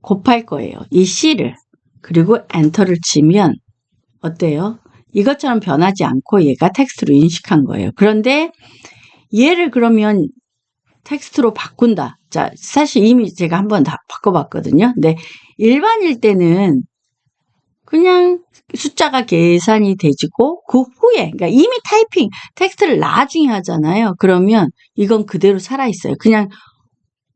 곱할 거예요. 이 C를. 그리고 엔터를 치면 어때요? 이것처럼 변하지 않고 얘가 텍스트로 인식한 거예요. 그런데 얘를 그러면 텍스트로 바꾼다. 자, 사실 이미 제가 한번 다 바꿔봤거든요. 근데 일반일 때는 그냥 숫자가 계산이 되지고 그 후에 그러니까 이미 텍스트를 나중에 하잖아요. 그러면 이건 그대로 살아있어요. 그냥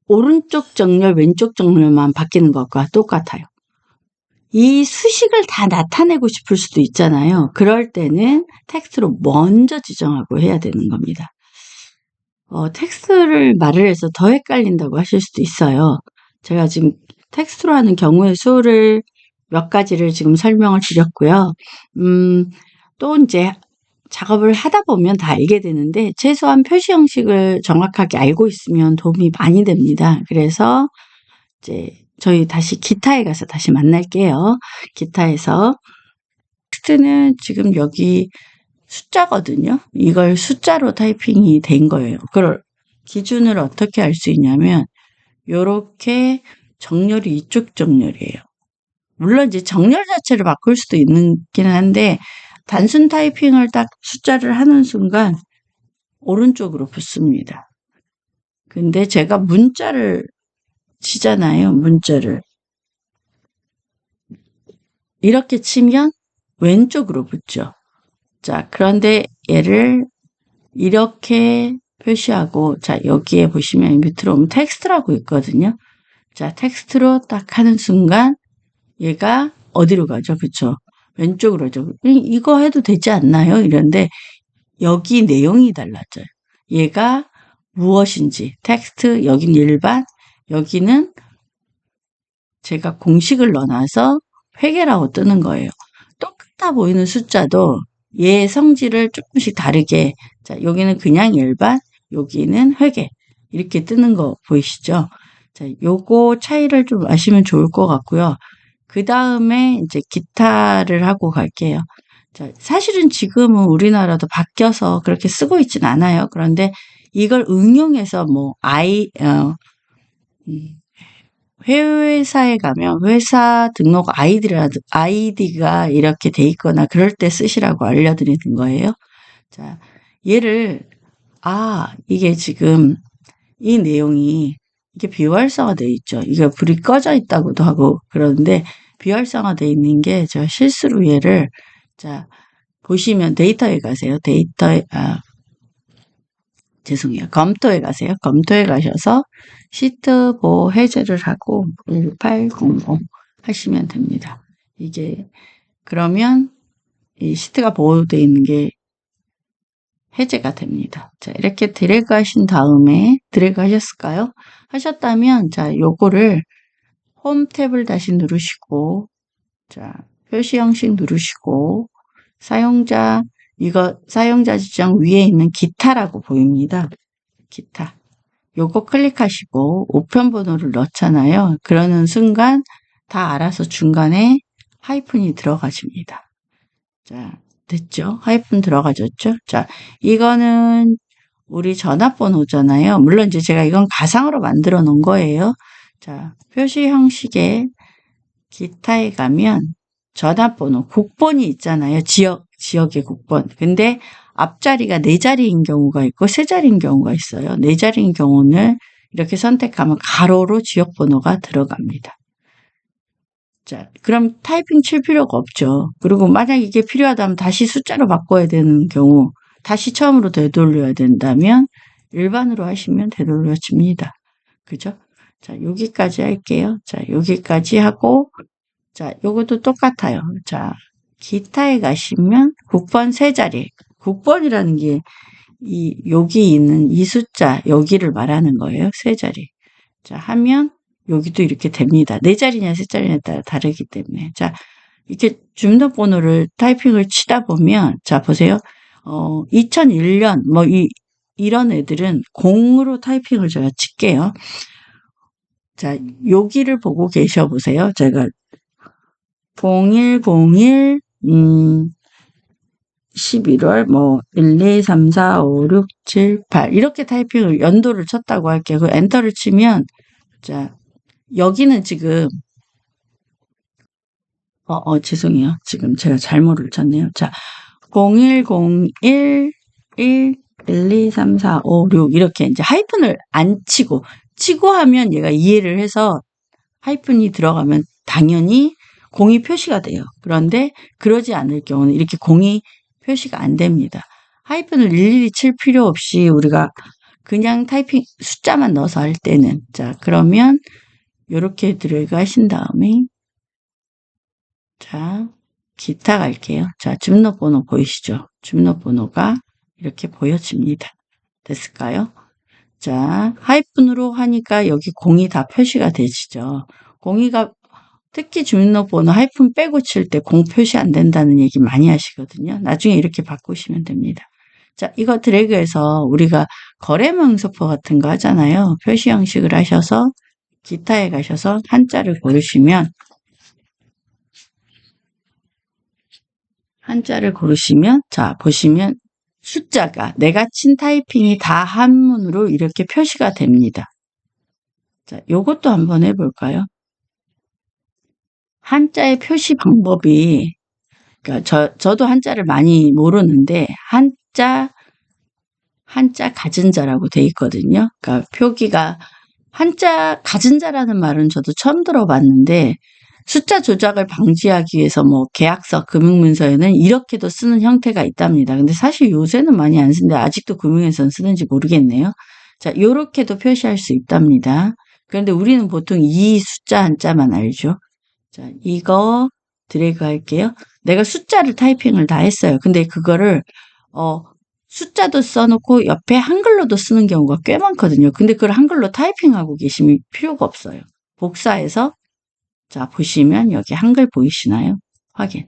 오른쪽 정렬, 왼쪽 정렬만 바뀌는 것과 똑같아요. 이 수식을 다 나타내고 싶을 수도 있잖아요. 그럴 때는 텍스트로 먼저 지정하고 해야 되는 겁니다. 텍스트를 말을 해서 더 헷갈린다고 하실 수도 있어요. 제가 지금 텍스트로 하는 경우의 수를 몇 가지를 지금 설명을 드렸고요. 또 이제 작업을 하다 보면 다 알게 되는데 최소한 표시 형식을 정확하게 알고 있으면 도움이 많이 됩니다. 그래서 이제 저희 다시 기타에 가서 다시 만날게요. 기타에서 텍스트는 지금 여기 숫자거든요. 이걸 숫자로 타이핑이 된 거예요. 그걸 기준을 어떻게 알 수 있냐면 요렇게 정렬이 이쪽 정렬이에요. 물론 이제 정렬 자체를 바꿀 수도 있긴 한데 단순 타이핑을 딱 숫자를 하는 순간 오른쪽으로 붙습니다. 근데 제가 문자를 치잖아요. 문자를. 이렇게 치면 왼쪽으로 붙죠. 자, 그런데 얘를 이렇게 표시하고 자, 여기에 보시면 밑으로 오면 텍스트라고 있거든요. 자, 텍스트로 딱 하는 순간 얘가 어디로 가죠? 그쵸? 왼쪽으로 가죠. 이거 해도 되지 않나요? 이런데 여기 내용이 달라져요. 얘가 무엇인지 텍스트, 여긴 일반, 여기는 제가 공식을 넣어놔서 회계라고 뜨는 거예요. 똑같아 보이는 숫자도 얘 성질을 조금씩 다르게, 자, 여기는 그냥 일반, 여기는 회계 이렇게 뜨는 거 보이시죠? 자, 요거 차이를 좀 아시면 좋을 것 같고요. 그 다음에 이제 기타를 하고 갈게요. 자, 사실은 지금은 우리나라도 바뀌어서 그렇게 쓰고 있진 않아요. 그런데 이걸 응용해서 뭐 회사에 가면 회사 등록 아이디가 이렇게 돼 있거나 그럴 때 쓰시라고 알려드리는 거예요. 자, 얘를 이게 지금 이 내용이 이게 비활성화되어 있죠. 이게 불이 꺼져 있다고도 하고 그러는데 비활성화되어 있는 게 제가 실수로 얘를 자 보시면 데이터에 가세요. 죄송해요. 검토에 가세요. 검토에 가셔서 시트 보호 해제를 하고 1800 하시면 됩니다. 이게 그러면 이 시트가 보호되어 있는 게 해제가 됩니다. 자, 이렇게 드래그 하신 다음에 드래그 하셨을까요? 하셨다면 자, 요거를 홈 탭을 다시 누르시고 자, 표시 형식 누르시고 사용자 사용자 지정 위에 있는 기타라고 보입니다. 기타. 요거 클릭하시고 우편 번호를 넣잖아요. 그러는 순간 다 알아서 중간에 하이픈이 들어가집니다. 자, 됐죠? 하이픈 들어가졌죠? 자, 이거는 우리 전화번호잖아요. 물론 이제 제가 이건 가상으로 만들어 놓은 거예요. 자, 표시 형식에 기타에 가면 전화번호, 국번이 있잖아요. 지역의 국번. 근데 앞자리가 4자리인 경우가 있고 3자리인 경우가 있어요. 4자리인 경우는 이렇게 선택하면 가로로 지역번호가 들어갑니다. 자, 그럼 타이핑 칠 필요가 없죠. 그리고 만약 이게 필요하다면 다시 숫자로 바꿔야 되는 경우, 다시 처음으로 되돌려야 된다면 일반으로 하시면 되돌려집니다. 그죠? 자, 여기까지 할게요. 자, 여기까지 하고 자, 요것도 똑같아요. 자, 기타에 가시면 국번 3자리. 국번이라는 게 여기 있는 이 숫자, 여기를 말하는 거예요. 3자리. 자, 하면 여기도 이렇게 됩니다. 4자리냐 3자리냐에 따라 다르기 때문에. 자, 이렇게 주민등록번호를 타이핑을 치다 보면, 자, 보세요. 2001년, 이런 애들은 0으로 타이핑을 제가 칠게요. 자, 여기를 보고 계셔 보세요. 제가 0101 11월 1, 2, 3, 4, 5, 6, 7, 8 이렇게 타이핑을 연도를 쳤다고 할게요. 그 엔터를 치면 자 여기는 지금 죄송해요. 지금 제가 잘못을 쳤네요. 자 0101 1 2, 3, 4, 5, 6 이렇게 이제 하이픈을 안 치고 하면 얘가 이해를 해서 하이픈이 들어가면 당연히 0이 표시가 돼요. 그런데 그러지 않을 경우는 이렇게 0이 표시가 안 됩니다. 하이픈을 일일이 칠 필요 없이 우리가 그냥 타이핑 숫자만 넣어서 할 때는 자 그러면 이렇게 드래그 하신 다음에 자 기타 갈게요. 자 주민등록번호 보이시죠? 주민등록번호가 이렇게 보여집니다. 됐을까요? 자 하이픈으로 하니까 여기 0이 다 표시가 되시죠. 0이가 특히 주민등록번호 하이픈 빼고 칠 때 0 표시 안 된다는 얘기 많이 하시거든요. 나중에 이렇게 바꾸시면 됩니다. 자, 이거 드래그해서 우리가 거래명세표 같은 거 하잖아요. 표시 형식을 하셔서 기타에 가셔서 한자를 고르시면 자, 보시면 숫자가 내가 친 타이핑이 다 한문으로 이렇게 표시가 됩니다. 자, 요것도 한번 해볼까요? 한자의 표시 방법이 그러니까 저도 한자를 많이 모르는데 한자 갖은 자라고 돼 있거든요. 그러니까 표기가 한자 갖은 자라는 말은 저도 처음 들어봤는데 숫자 조작을 방지하기 위해서 계약서, 금융문서에는 이렇게도 쓰는 형태가 있답니다. 근데 사실 요새는 많이 안 쓰는데 아직도 금융에서는 쓰는지 모르겠네요. 자, 요렇게도 표시할 수 있답니다. 그런데 우리는 보통 이 숫자 한자만 알죠. 자, 이거 드래그 할게요. 내가 숫자를 타이핑을 다 했어요. 근데 그거를 숫자도 써놓고 옆에 한글로도 쓰는 경우가 꽤 많거든요. 근데 그걸 한글로 타이핑하고 계시면 필요가 없어요. 복사해서 자 보시면 여기 한글 보이시나요? 확인.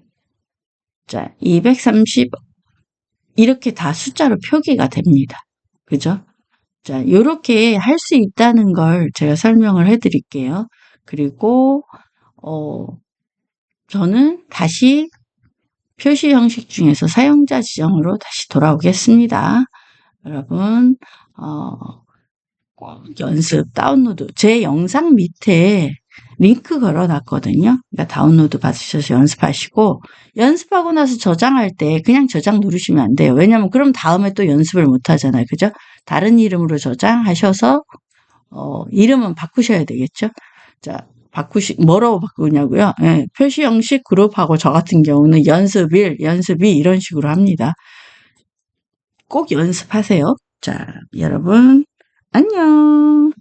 자 230 이렇게 다 숫자로 표기가 됩니다. 그죠? 자 요렇게 할 수 있다는 걸 제가 설명을 해 드릴게요. 그리고 저는 다시 표시 형식 중에서 사용자 지정으로 다시 돌아오겠습니다. 여러분 연습 다운로드 제 영상 밑에 링크 걸어 놨거든요. 그러니까 다운로드 받으셔서 연습하시고 연습하고 나서 저장할 때 그냥 저장 누르시면 안 돼요. 왜냐면 그럼 다음에 또 연습을 못 하잖아요. 그죠? 다른 이름으로 저장하셔서 이름은 바꾸셔야 되겠죠? 자, 뭐라고 바꾸냐고요? 예, 표시 형식 그룹하고 저 같은 경우는 연습1, 연습2 이런 식으로 합니다. 꼭 연습하세요. 자, 여러분 안녕.